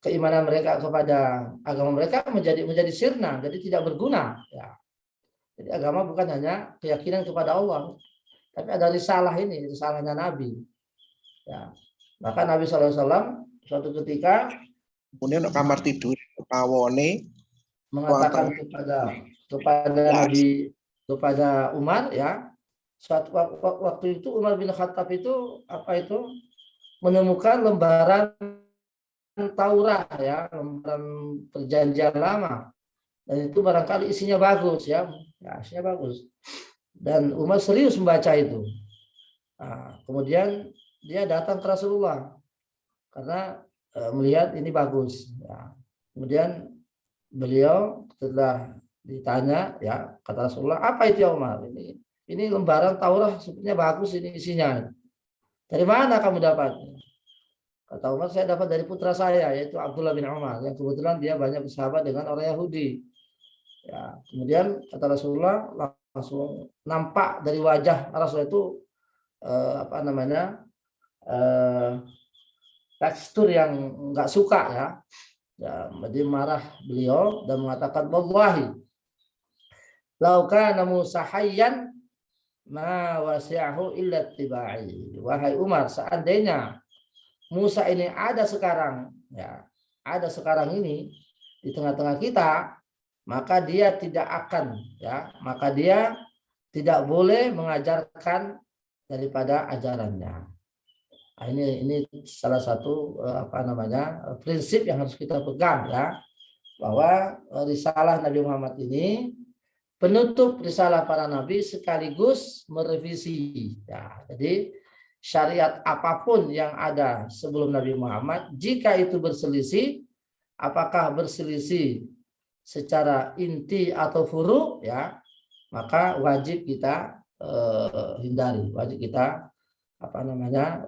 keimanan mereka kepada agama mereka menjadi sirna, jadi tidak berguna ya. Jadi agama bukan hanya keyakinan kepada Allah, tapi ada risalah ini, risalahnya Nabi ya. Maka Nabi SAW suatu ketika kemudian kamar tidur pawone mengatakan kepada Nabi, kepada Umar ya, suatu waktu itu Umar bin Khattab itu menemukan lembaran Taurat ya, lembaran perjanjian lama, dan itu barangkali isinya bagus ya, isinya bagus, dan Umar serius membaca itu. Nah, kemudian dia datang ke Rasulullah karena melihat ini bagus ya. Kemudian beliau setelah ditanya ya, kata Rasulullah, apa itu ya Umar, ini lembaran Taurat sepertinya bagus, ini isinya, dari mana kamu dapatnya? Kata Umar, saya dapat dari putra saya, yaitu Abdullah bin Umar, yang kebetulan dia banyak bersahabat dengan orang Yahudi. Ya, kemudian kata Rasulullah, langsung nampak dari wajah Rasul itu tekstur yang nggak suka ya. Ya, jadi marah beliau dan mengatakan, wallahi, lau kana Musa hayyan ma wasi'ahu illa tibai. Wahai Umar, seandainya Musa ini ada sekarang, ya, ada sekarang ini di tengah-tengah kita, maka dia tidak akan, ya, maka dia tidak boleh mengajarkan daripada ajarannya. Nah, ini salah satu prinsip yang harus kita pegang, ya, bahwa risalah Nabi Muhammad ini penutup risalah para nabi sekaligus merevisi. Ya, jadi syariat apapun yang ada sebelum Nabi Muhammad, jika itu berselisih, apakah berselisih secara inti atau furu, ya, maka wajib kita hindari, wajib kita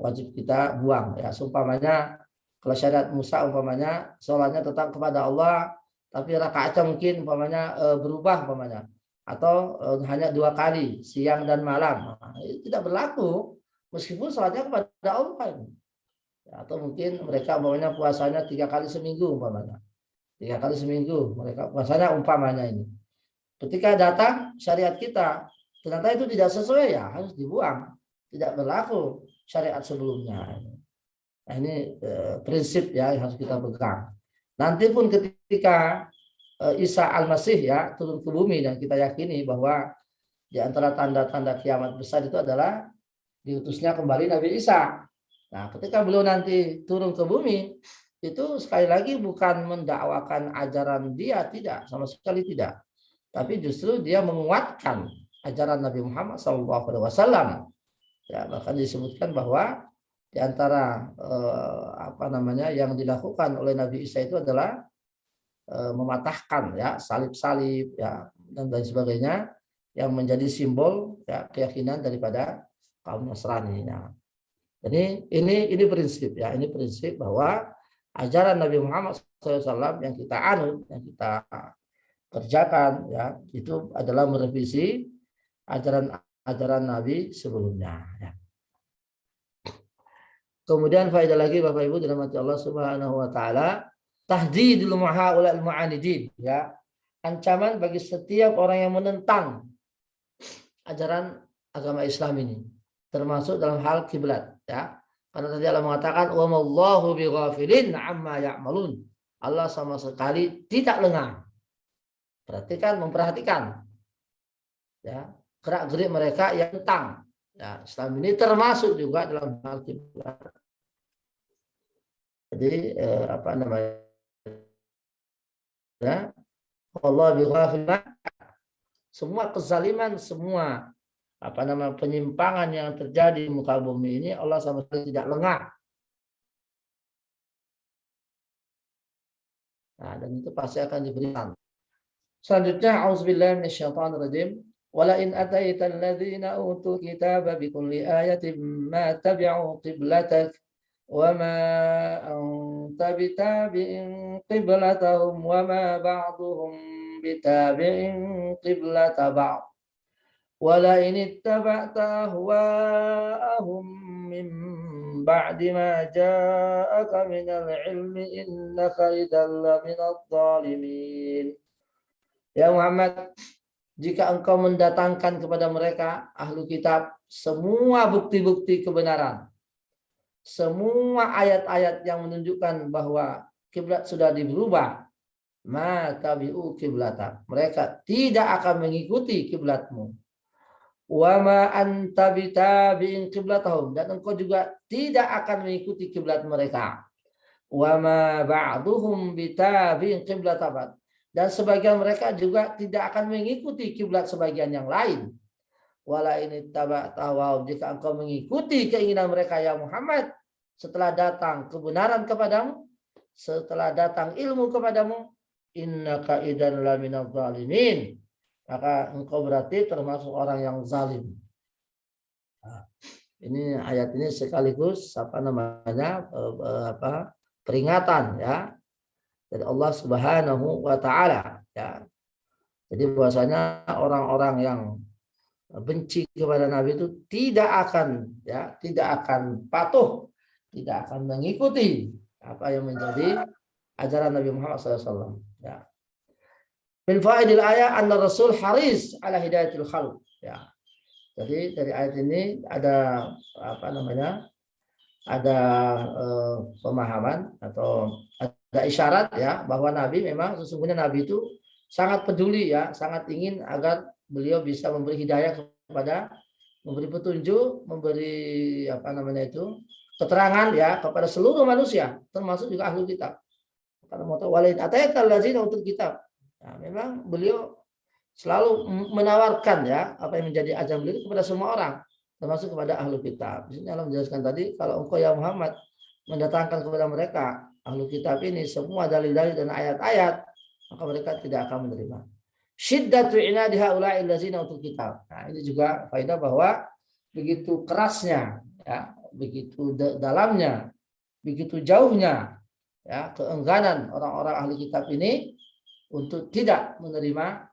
wajib kita buang, ya. Seumpamanya kalau syariat Musa umpamanya sholatnya tetap kepada Allah, tapi rakaatnya mungkin umpamanya berubah umpamanya, atau hanya 2 kali siang dan malam, nah, itu tidak berlaku meskipun sholatnya kepada Allah. Atau mungkin mereka umpamanya puasanya 3 kali seminggu umpamanya, 3 kali seminggu mereka puasanya umpamanya ini. Ketika datang syariat kita ternyata itu tidak sesuai, ya harus dibuang, tidak berlaku syariat sebelumnya. Nah, ini prinsip, ya, yang harus kita pegang. Nanti pun ketika Isa Al-Masih, ya, turun ke bumi, dan kita yakini bahwa di antara tanda-tanda kiamat besar itu adalah diutusnya kembali Nabi Isa. Nah, ketika beliau nanti turun ke bumi, itu sekali lagi bukan mendakwakan ajaran dia, tidak, sama sekali tidak. Tapi justru dia menguatkan ajaran Nabi Muhammad SAW. Ya, bahkan disebutkan bahwa di antara yang dilakukan oleh Nabi Isa itu adalah mematahkan, ya, salib-salib, ya, dan lain sebagainya yang menjadi simbol, ya, keyakinan daripada kaum Nasrani. Ya. Jadi ini prinsip, ya, ini prinsip bahwa ajaran Nabi Muhammad SAW yang kita anut, yang kita kerjakan, ya, itu adalah merevisi ajaran Nabi sebelumnya. Ya. Kemudian faedah lagi Bapak Ibu dirahmati Allah Subhanahu wa taala, tahdidul muhaulal mu'anidin, ya. Ancaman bagi setiap orang yang menentang ajaran agama Islam ini, termasuk dalam hal kiblat, ya. Karena tadi Allah mengatakan wa mallahu bighafilin amma ya'malun. Allah sama sekali tidak lengah. Memperhatikan, ya, gerak-gerik mereka yang tentang, ya, Islam ini, termasuk juga dalam hal kiblat. Jadi ya, Allah bighafilin, semua kezaliman, semua penyimpangan yang terjadi di muka bumi ini Allah sama sekali tidak lengah. Nah, dan itu pasti akan diberikan. Selanjutnya, auzubillahi minasyaitonirrajim. Wala in ataital ladzina utul kitaba bikulli ayatin ma tabi'u qiblatak wa ma anta bitabi'in qiblatahum wa ma ba'duhum bitabi'in qiblata ba'd. Wala in ittaba'ta ahwa'ahum min ba'di ma ja'aka minal ilmi innaka idzal laminadh dhalimin. Ya Muhammad, jika engkau mendatangkan kepada mereka ahlu kitab semua bukti-bukti kebenaran, semua ayat-ayat yang menunjukkan bahwa kiblat sudah dirubah, maka tabi'u kiblata, mereka tidak akan mengikuti kiblatmu. Wa ma anta bitabi'in qiblatahum, dan engkau juga tidak akan mengikuti kiblat mereka. Wa ma ba'duhum bitabi'in qiblata, dan sebagian mereka juga tidak akan mengikuti kiblat sebagian yang lain. Wala ini taba'tahu, jika engkau mengikuti keinginan mereka ya Muhammad, setelah datang kebenaran kepadamu, setelah datang ilmu kepadamu, innaka idzan laminadh dhalimin, maka engkau berarti termasuk orang yang zalim. Nah, ini ayat ini sekaligus peringatan, ya, dari Allah Subhanahu wa taala, ya. Jadi bahwasanya orang-orang yang benci kepada Nabi itu tidak akan patuh, tidak akan mengikuti apa yang menjadi ajaran Nabi Muhammad SAW. Ya. Min faidil ayat anna Rasul haris ala hidayatil khalq. Ya. Jadi dari ayat ini ada apa namanya? Ada pemahaman atau ada isyarat ya bahwa Nabi memang sesungguhnya Nabi itu sangat peduli ya, sangat ingin agar beliau bisa memberi hidayah kepada, memberi petunjuk, memberi apa namanya itu keterangan ya kepada seluruh manusia, termasuk juga ahli kitab. Karena mau tahu walain ataikal ladzina utul kitab. Nah, memang beliau selalu menawarkan ya apa yang menjadi ajaran beliau kepada semua orang, termasuk kepada ahli kitab. Di sini Allah menjelaskan tadi, kalau engkau ya Muhammad mendatangkan kepada mereka ahli kitab ini semua dalil-dalil dan ayat-ayat, maka mereka tidak akan menerima. Syiddatu inadi haula'i allazina utul kitab. Nah, ini juga faedah bahwa begitu kerasnya ya, begitu dalamnya, begitu jauhnya ya keengganan orang-orang ahli kitab ini untuk tidak menerima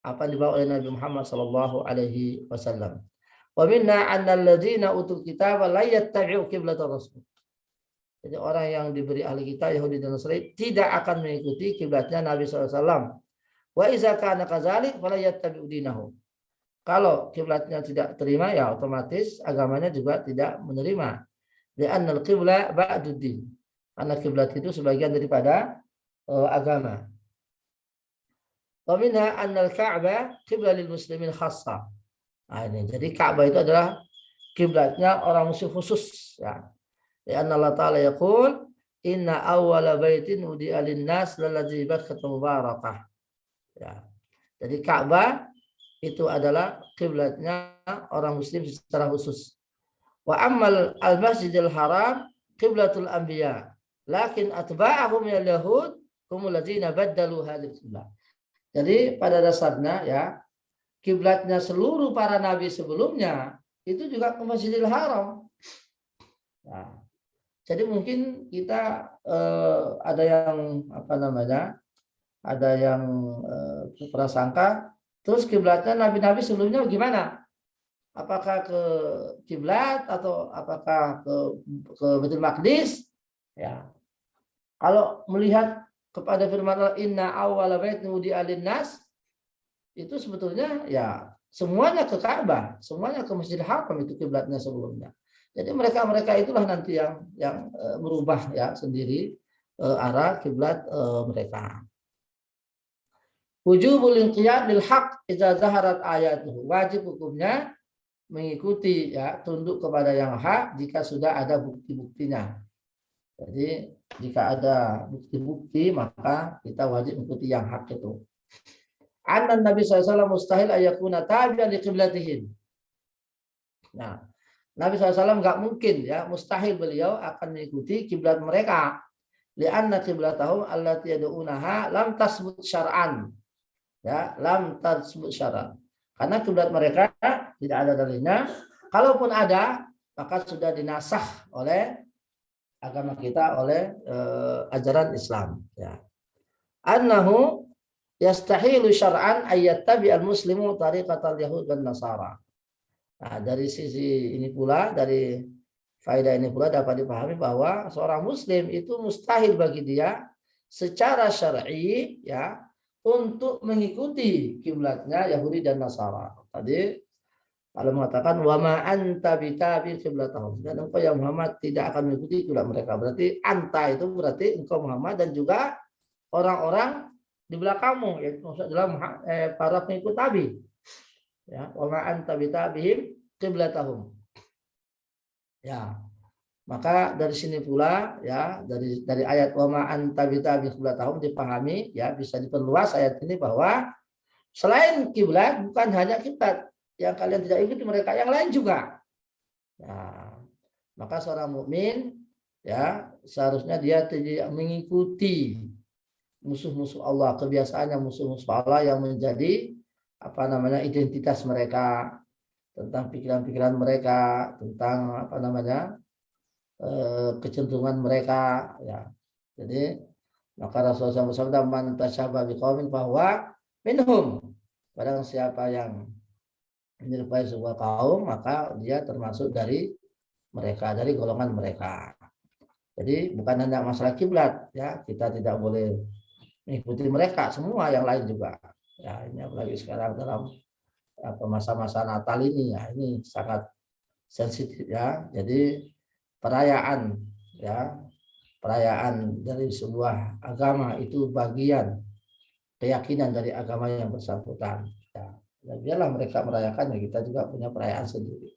apa yang dibawa oleh Nabi Muhammad sallallahu alaihi wasallam. Wa minna annal ladzina utul kitaba la yattabi'u qiblatar rasul. Jadi orang yang diberi ahli kitab Yahudi dan Nasrani tidak akan mengikuti kiblatnya Nabi sallallahu alaihi wasallam. Wa iza kana kadzalik fala yattabi'u dinahu. Kalau kiblatnya tidak terima ya otomatis agamanya juga tidak menerima. Li'annal qibla ba'duddin. Karena kiblat itu sebagian daripada agama. Wa minha annal Ka'bah qibla lil muslimin khassa. Nah, ini jadi Ka'bah itu adalah kiblatnya orang muslim khusus ya. Li'anna Allah Ta'ala yaqul inna awwala baitin wudi'a lin-nas lalladzi bakkata mubarakah. Ya. Jadi Ka'bah itu adalah kiblatnya orang muslim secara khusus. Wa ammal al-masjidil haram qiblatul anbiya. Lakin atba'ahum minal yahud humul ladzina baddalu hadhihi qiblah. Jadi pada dasarnya ya kiblatnya seluruh para nabi sebelumnya itu juga ke Masjidil Haram. Nah, jadi mungkin kita ada yang apa namanya, ada yang prasangka, terus kiblatnya nabi-nabi sebelumnya gimana? Apakah ke kiblat atau apakah ke Baitul Maqdis? Ya, kalau melihat kepada firman Allah inna awwala baitin wudi'a lin-nas, itu sebetulnya ya semuanya ke Ka'bah, semuanya ke Masjidil Haram itu kiblatnya sebelumnya. Jadi mereka itulah nanti yang merubah ya sendiri arah kiblat mereka. Wujubul inqiyad lil haqq idza zaharat ayatuhu. Wajib hukumnya mengikuti ya tunduk kepada yang hak jika sudah ada bukti-buktinya. Jadi jika ada bukti-bukti maka kita wajib mengikuti yang hak itu. Anna Nabi SAW mustahil ayakuna tabi'an li qiblatihim. Nah, Nabi SAW nggak mungkin ya, mustahil beliau akan mengikuti kiblat mereka. Li'anna qiblatahum allati yad'unaha lam tasbut syar'an. Ya, lam tasbut syar'an. Karena kiblat mereka tidak ada dalilnya. Kalaupun ada, maka sudah dinasah oleh agama kita, oleh ajaran Islam ya. Annahu yastahilu syar'an ayyattabi al-muslimu tariqatal yahud dan nasara. Nah, dari sisi ini pula, dari faedah ini pula dapat dipahami bahwa seorang muslim itu mustahil bagi dia secara syar'i ya untuk mengikuti kiblatnya Yahudi dan Nasara. Tadi Allah mengatakan wa ma anta bitabi qiblatahum, dan engkau ya Muhammad tidak akan mengikuti kiblat mereka. Berarti anta itu berarti engkau Muhammad dan juga orang-orang di belakangmu, yaitu adalah para pengikut Nabi. Ya, wa ma anta bitabihim qiblatahum. Ya. Maka dari sini pula ya dari ayat wa ma anta bitabihim qiblatahum dipahami ya, bisa diperluas ayat ini bahwa selain kiblat bukan hanya kiblat yang kalian tidak ikuti mereka, yang lain juga. Nah, maka seorang mukmin ya seharusnya dia tidak mengikuti musuh-musuh Allah, kebiasaannya musuh-musuh Allah yang menjadi apa namanya identitas mereka, tentang pikiran-pikiran mereka, tentang apa namanya kecenderungan mereka ya. Jadi maka Rasulullah SAW man tasyabaha biqaumin bahwa minhum, barang siapa yang menyerupai sebuah kaum maka dia termasuk dari mereka, dari golongan mereka. Jadi bukan hanya masalah kiblat ya, kita tidak boleh mengikuti mereka, semua yang lain juga. Ya, ini apalagi sekarang dalam masa-masa Natal ini ya, ini sangat sensitif ya. Jadi perayaan ya, perayaan dari sebuah agama itu bagian keyakinan dari agama yang bersangkutan. Ya, dan biarlah mereka merayakannya, kita juga punya perayaan sendiri.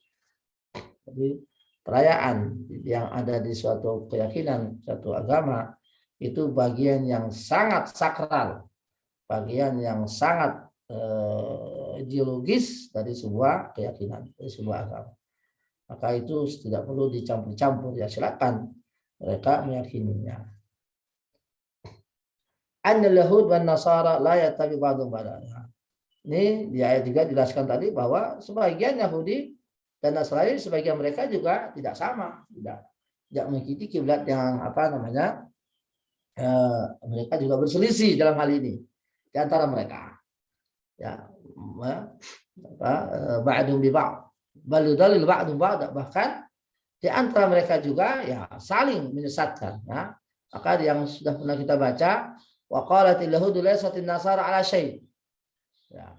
Jadi perayaan yang ada di suatu keyakinan, suatu agama itu bagian yang sangat sakral, bagian yang sangat ideologis dari sebuah keyakinan, dari sebuah agama. Maka itu tidak perlu dicampur-campur, ya silakan mereka meyakininya. Annal yahud wan nasara la yattabi ba'dhum ba'dan. Ini di ayat 3 dijelaskan tadi bahwa sebagian Yahudi dan Nasrani, sebagian mereka juga tidak sama, tidak mengikuti kiblat yang mereka juga berselisih dalam hal ini di antara mereka. Ya, ba'dum bi ba'd, bal yudallil ba'dum ba'd, bahkan di antara mereka juga ya saling menyesatkan. Ya. Maka yang sudah pernah kita baca, wa qalatil yahudu laysatin nasara ala syai'. Ya.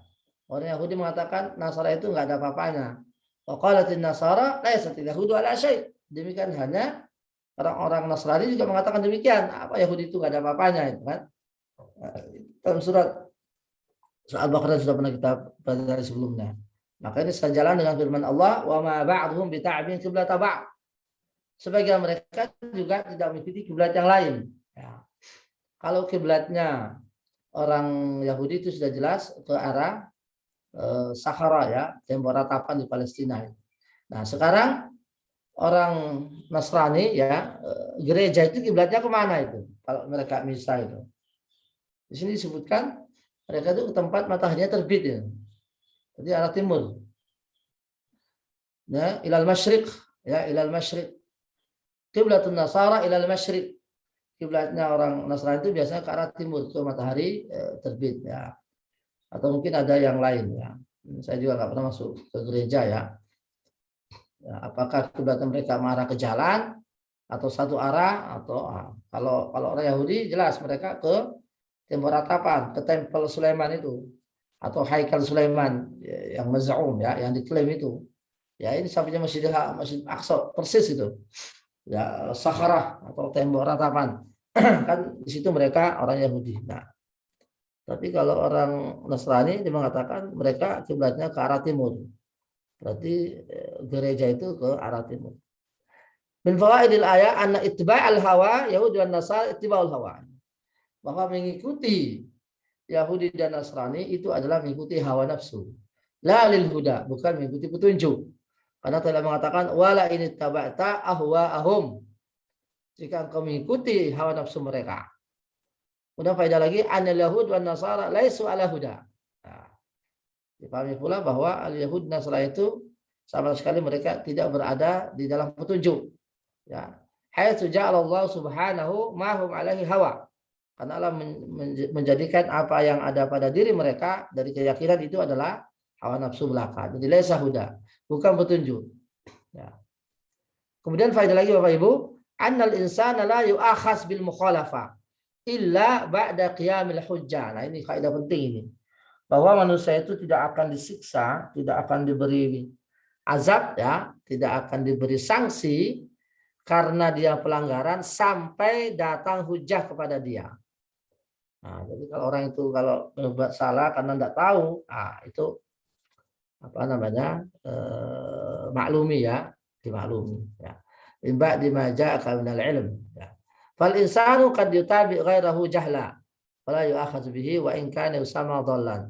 Orang Yahudi mengatakan Nasara itu enggak ada apa-apanya. Wa qalatin nasara laysatil yahudu ala syai'. Demikian hanya orang-orang Nasrani juga mengatakan demikian. Apa Yahudi itu enggak ada apa-apanya itu kan. Dalam surat Al-Baqarah sudah pernah kita pelajari sebelumnya. Maka ini sejalan dengan firman Allah, wa ma ba'dhum bi ta'bin qiblat ba'd. Sebagian mereka juga tidak mengikuti kiblat yang lain. Ya. Kalau kiblatnya orang Yahudi itu sudah jelas ke arah Sahara ya, tembok ratapan di Palestina. Nah sekarang orang Nasrani ya, gereja itu kiblatnya kemana itu? Kalau mereka misa itu, di sini disebutkan mereka itu ke tempat mataharinya terbit ya, jadi arah timur. Ya, ilal masyriq ya, ilal masyriq. Kiblatun Nasara ilal masyriq. Kiblatnya orang Nasrani itu biasanya ke arah timur, ke matahari terbit ya. Atau mungkin ada yang lain ya. Saya juga nggak pernah masuk ke gereja ya. Ya, apakah kiblatnya mereka mengarah ke jalan atau satu arah, atau kalau orang Yahudi jelas mereka ke tembok ratapan, ke tempel Sulaiman itu, atau Haikal Sulaiman yang maz'um ya, yang diklaim itu. Ya ini sampingnya Masjid Aqsa persis itu. Ya Sakharah atau tembok ratapan. Kan di situ mereka orang Yahudi. Nah, tapi kalau orang Nasrani dia mengatakan mereka kiblatnya ke arah timur. Berarti gereja itu ke arah timur. Min fawaidil ayat anna ittiba'al hawa Yahudi dan Nasrani ittiba'ul hawa. Bahwa mengikuti Yahudi dan Nasrani itu adalah mengikuti hawa nafsu. La lil huda, bukan mengikuti petunjuk. Karena telah mengatakan wala in ittaba'ta ahwa'ahum. Jika engkau mengikuti hawa nafsu mereka. Kemudian faedah lagi, anil yahud wan nasara laisu ala huda. Nah, dipahami pula bahwa al-yahud nasara itu sama sekali mereka tidak berada di dalam petunjuk. Ya. Haitsu ja'ala Allah subhanahu ma hum alaihi hawa. Karena Allah menjadikan apa yang ada pada diri mereka dari keyakinan itu adalah hawa nafsu belaka. Jadi laisa huda, bukan petunjuk. Ya. Kemudian faedah lagi Bapak Ibu, annal insana la yu'akhas bil mukhalafah illa ba'da qiyamil hujjah. Nah ini kaidah penting ini. Bahwa manusia itu tidak akan disiksa, tidak akan diberi azab ya, tidak akan diberi sanksi karena dia pelanggaran sampai datang hujjah kepada dia. Nah, jadi kalau orang itu kalau berbuat salah karena tidak tahu, itu apa namanya? Maklumi ya, dimaklumi ya. Imba dimaja akan minal ilm ya. Fal insanu qad yutabi ghairahu jahla wala yu'akhadhu bihi wa in kana yusama dhallan.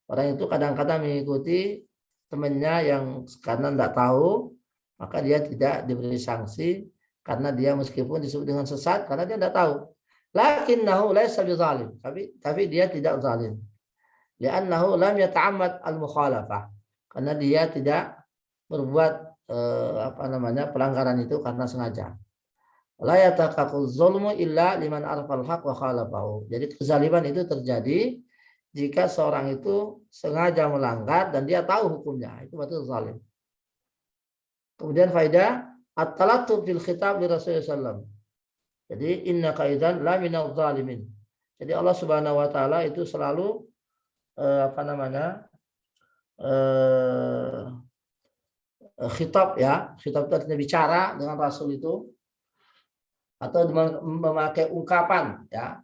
Orang itu kadang-kadang mengikuti temannya yang karena tidak tahu, maka dia tidak diberi sanksi karena dia meskipun disebut dengan sesat karena dia tidak tahu. Lakinnahu laysa bizalim, tapi dia tidak zalim. Li'annahu lam yata'ammad al-mukhalafah. Karena dia tidak berbuat pelanggaran itu karena sengaja. La yataqaqul zulmu illa liman arafal haq wa khalafahu. Jadi kezaliman itu terjadi jika seorang itu sengaja melanggar dan dia tahu hukumnya, itu berarti zalim. Kemudian faedah at-talattu fil khitab li Rasulullah sallallahu. Jadi innaka idzan la minadh zalimin. Jadi Allah Subhanahu wa taala itu selalu khitab ya, khitab itu artinya bicara dengan Rasul itu, atau memakai ungkapan ya,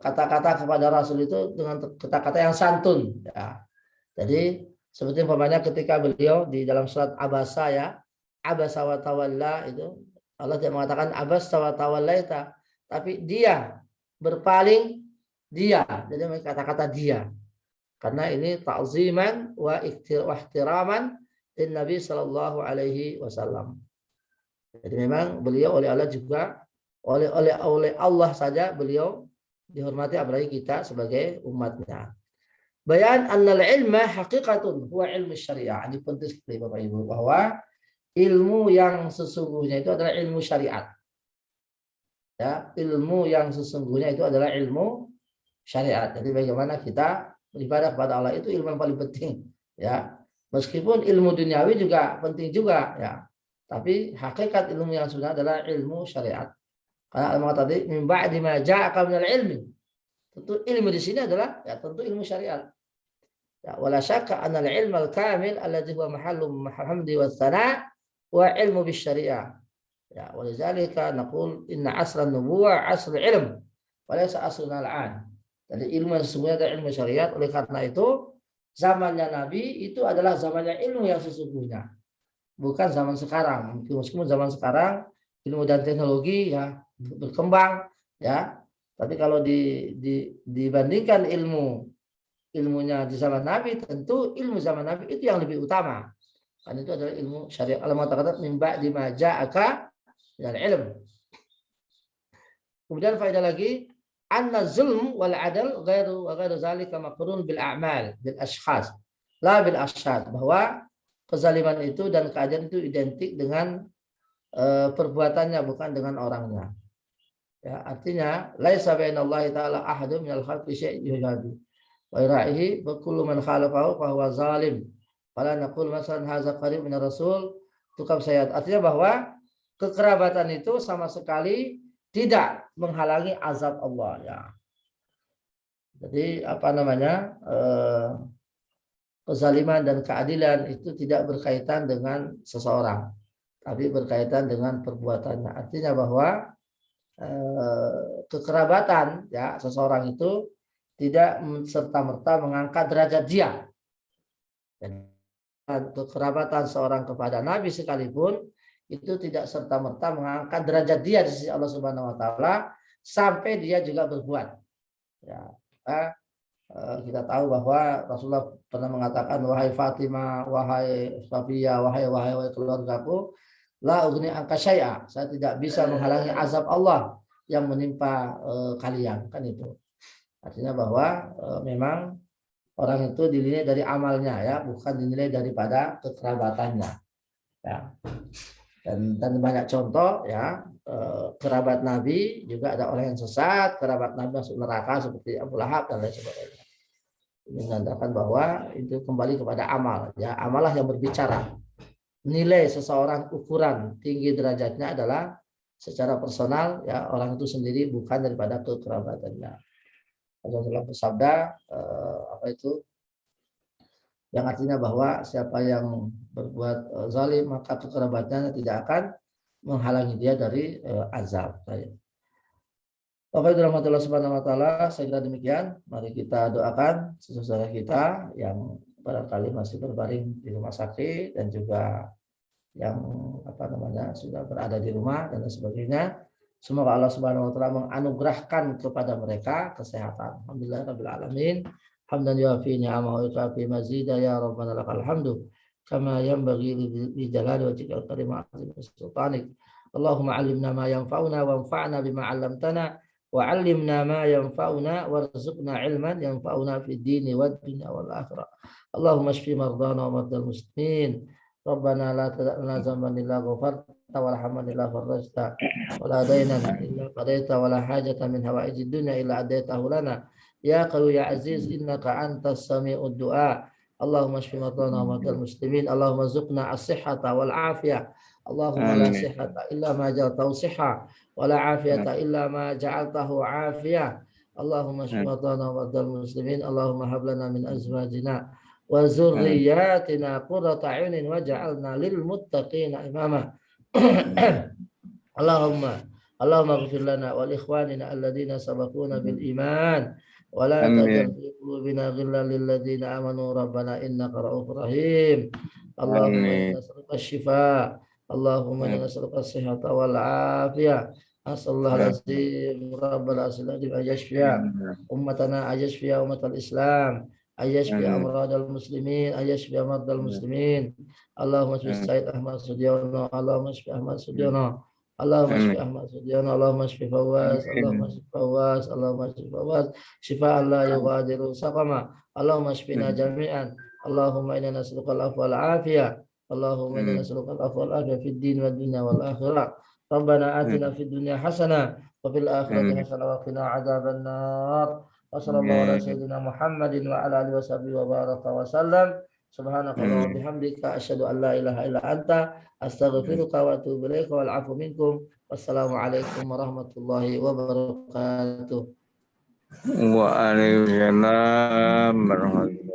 kata-kata kepada Rasul itu dengan kata-kata yang santun ya. Jadi seperti umpamanya ketika beliau di dalam surat Abasa ya, Abasa wa tawalla, itu Allah tidak mengatakan abasta wa tawallaita, tapi dia berpaling, dia, jadi kata-kata dia, karena ini ta'ziman wa ihtiraman din Nabi sallallahu alaihi wasallam. Jadi memang beliau oleh Allah juga, oleh Allah saja beliau dihormati, apalagi kita sebagai umatnya. Bayan annal ilma haqiqatun huwa ilmu syariah. Ini penting sekali Bapak Ibu, bahwa ilmu yang sesungguhnya itu adalah ilmu syariat. Ya, ilmu yang sesungguhnya itu adalah ilmu syariat. Jadi bagaimana kita beribadah kepada Allah itu ilmu yang paling penting ya. Meskipun ilmu duniawi juga penting juga ya. Tapi hakikat ilmu yang sebenarnya adalah ilmu syariat. Karena Allah tadi min ba'di ma ja'aka minal ilmi. Tentu ilmu di sini adalah ya tentu ilmu syariat. Ya, wala syakka anna al-ilm al-kamil alladhi huwa mahallu hamdi wa tsana wa ilmu bisyariah. Ya, walizalika naqul inna asran nubuwah asrul ilm wa laysa asrun al-an. Jadi ilmu yang sesungguhnya adalah ilmu syariat. Oleh karena itu zamannya Nabi itu adalah zamannya ilmu yang sesungguhnya. Bukan zaman sekarang. Meskipun zaman sekarang ilmu dan teknologi ya berkembang ya, tapi kalau dibandingkan ilmunya di zaman Nabi, tentu ilmu zaman Nabi itu yang lebih utama. Karena itu adalah ilmu syariat. Allah mengatakan min ba'di ma ja'aka minal ilm. Kemudian faedah lagi, anna zulm wal adl ghairu zalika maqrun bil a'mal bil ashkhas la bil ashad, bahwa kezaliman itu dan keadilan itu identik dengan perbuatannya, bukan dengan orangnya. Ya, artinya laisa bainallahi ta'ala ahadun minal khalqi syai'un yuhadi wa ira'ihi wa kullu man khalafahu fa huwa zalim. Fala naqul masalan hadza qarib min rasul tukab sayat. Artinya bahwa kekerabatan itu sama sekali tidak menghalangi azab Allah ya. Jadi apa namanya? Kezaliman dan keadilan itu tidak berkaitan dengan seseorang, tapi berkaitan dengan perbuatannya. Artinya bahwa kekerabatan ya seseorang itu tidak serta-merta mengangkat derajat dia. Dan kekerabatan seorang kepada Nabi sekalipun itu tidak serta-merta mengangkat derajat dia di sisi Allah Subhanahu wa taala sampai dia juga berbuat. Ya, kita tahu bahwa Rasulullah pernah mengatakan, wahai Fatimah, wahai Safiyah, wahai keluargaku, la ugni angka syai'a, saya tidak bisa menghalangi azab Allah yang menimpa kalian, kan itu. Artinya bahwa memang orang itu dinilai dari amalnya ya, bukan dinilai daripada kekerabatannya. Ya. Dan banyak contoh ya, kerabat Nabi juga ada orang yang sesat, kerabat Nabi masuk neraka seperti Abu Lahab dan lain sebagainya. Ini menandakan bahwa itu kembali kepada amal ya, amalah yang berbicara. Nilai seseorang, ukuran tinggi derajatnya adalah secara personal ya, orang itu sendiri, bukan daripada kekerabatannya. Rasulullah bersabda apa itu, yang artinya bahwa siapa yang berbuat zalim maka kekerabatannya tidak akan menghalangi dia dari azab. Bapak Ibu rahmatullah subhanahu wa ta'ala, saya kira demikian. Mari kita doakan saudara kita yang barangkali masih berbaring di rumah sakit dan juga yang sudah berada di rumah dan sebagainya. Semoga Allah Subhanahu wa taala menganugerahkan kepada mereka kesehatan. Alhamdulillahirabbil alamin. Hamdan yuafi ni'amahu wa yukafi mazida ya rabbana lakal hamdu kama yanbaghi li jalali wajhikal karim azim sultanik. Allahumma 'allimna ma yanfa'una wanfa'na bima 'allamtana wa 'allimna ma yanfa'una warzuqna 'ilman yanfa'una fid dini wad dunya wal akhirah. Allahumma shfi mardana wa mardal muslimin. Rabbana la tada'na zamban illa ghafarta wa la hamman illa farajta wa la daynan illa qadaita wa la hajata min hawaijid dunya illa adaitahu lana ya qawi ya aziz innaka antas sami'ud du'a. Allahumma shfi mardana wa mardal muslimin. Allahumma zuqna as-sihhata wal afiyah. Allahumma la sihhata illa ma ja'altahu sihha wa la afiyata illa ma ja'altahu afiyah. Allahumma shfi mardana wa mardal muslimin. Allahumma hab lana min azwajina wa dzurriyyatina qurrata a'yunin waj'alna lil muttaqina imama. Allahumma ighfir lana wa li ikhwanina alladziina sabaquna bil iman wa la taj'al Amin. fi qulubina ghillan lil ladziina amanu rabbana innaka ra'ufur rahim. Allahumma Amin. inna nas'aluka asy-syifaa. Allahumma inna nas'aluka as-sihhata wal 'afiyah. Asallallahu al-azim rabbal alamin ayashfiya ummatana ayashfiya ummatal islam ayashfiya amradal muslimin ayashfiya mardal muslimin. Allahumma shfi Said Ahmad Sudiono, Allahumma shfi Ahmad Sudiono, Allahumma shfi Ahmad Sudiono, Allahumma shfi Fawaz, Allahumma shfi Fawaz, Allahumma shfi Fawaz, shifaan la yughadiru saqama. Allahumma shfina jami'an. Allahumma inna nas'aluka al-'afwa wal 'afiyah. Allahumma inna nas'aluka al-'afwa wal 'afiyah fid din wad dunya wal akhirah. Rabbana atina fid dunya hasanah wa fil akhirati hasanah wa qina 'adzaban nar. Wa sallallahu ala sayyidina Muhammadin wa ala alihi washabihi wa baraka wa sallam. Subhanakallah wa bihamdika asyhadu an la ilaha illa anta astaghfiruka wa atubu ilaika wal afu minkum. Wassalamualaikum warahmatullahi wabarakatuh. Waalaikumsalam warahmatullahi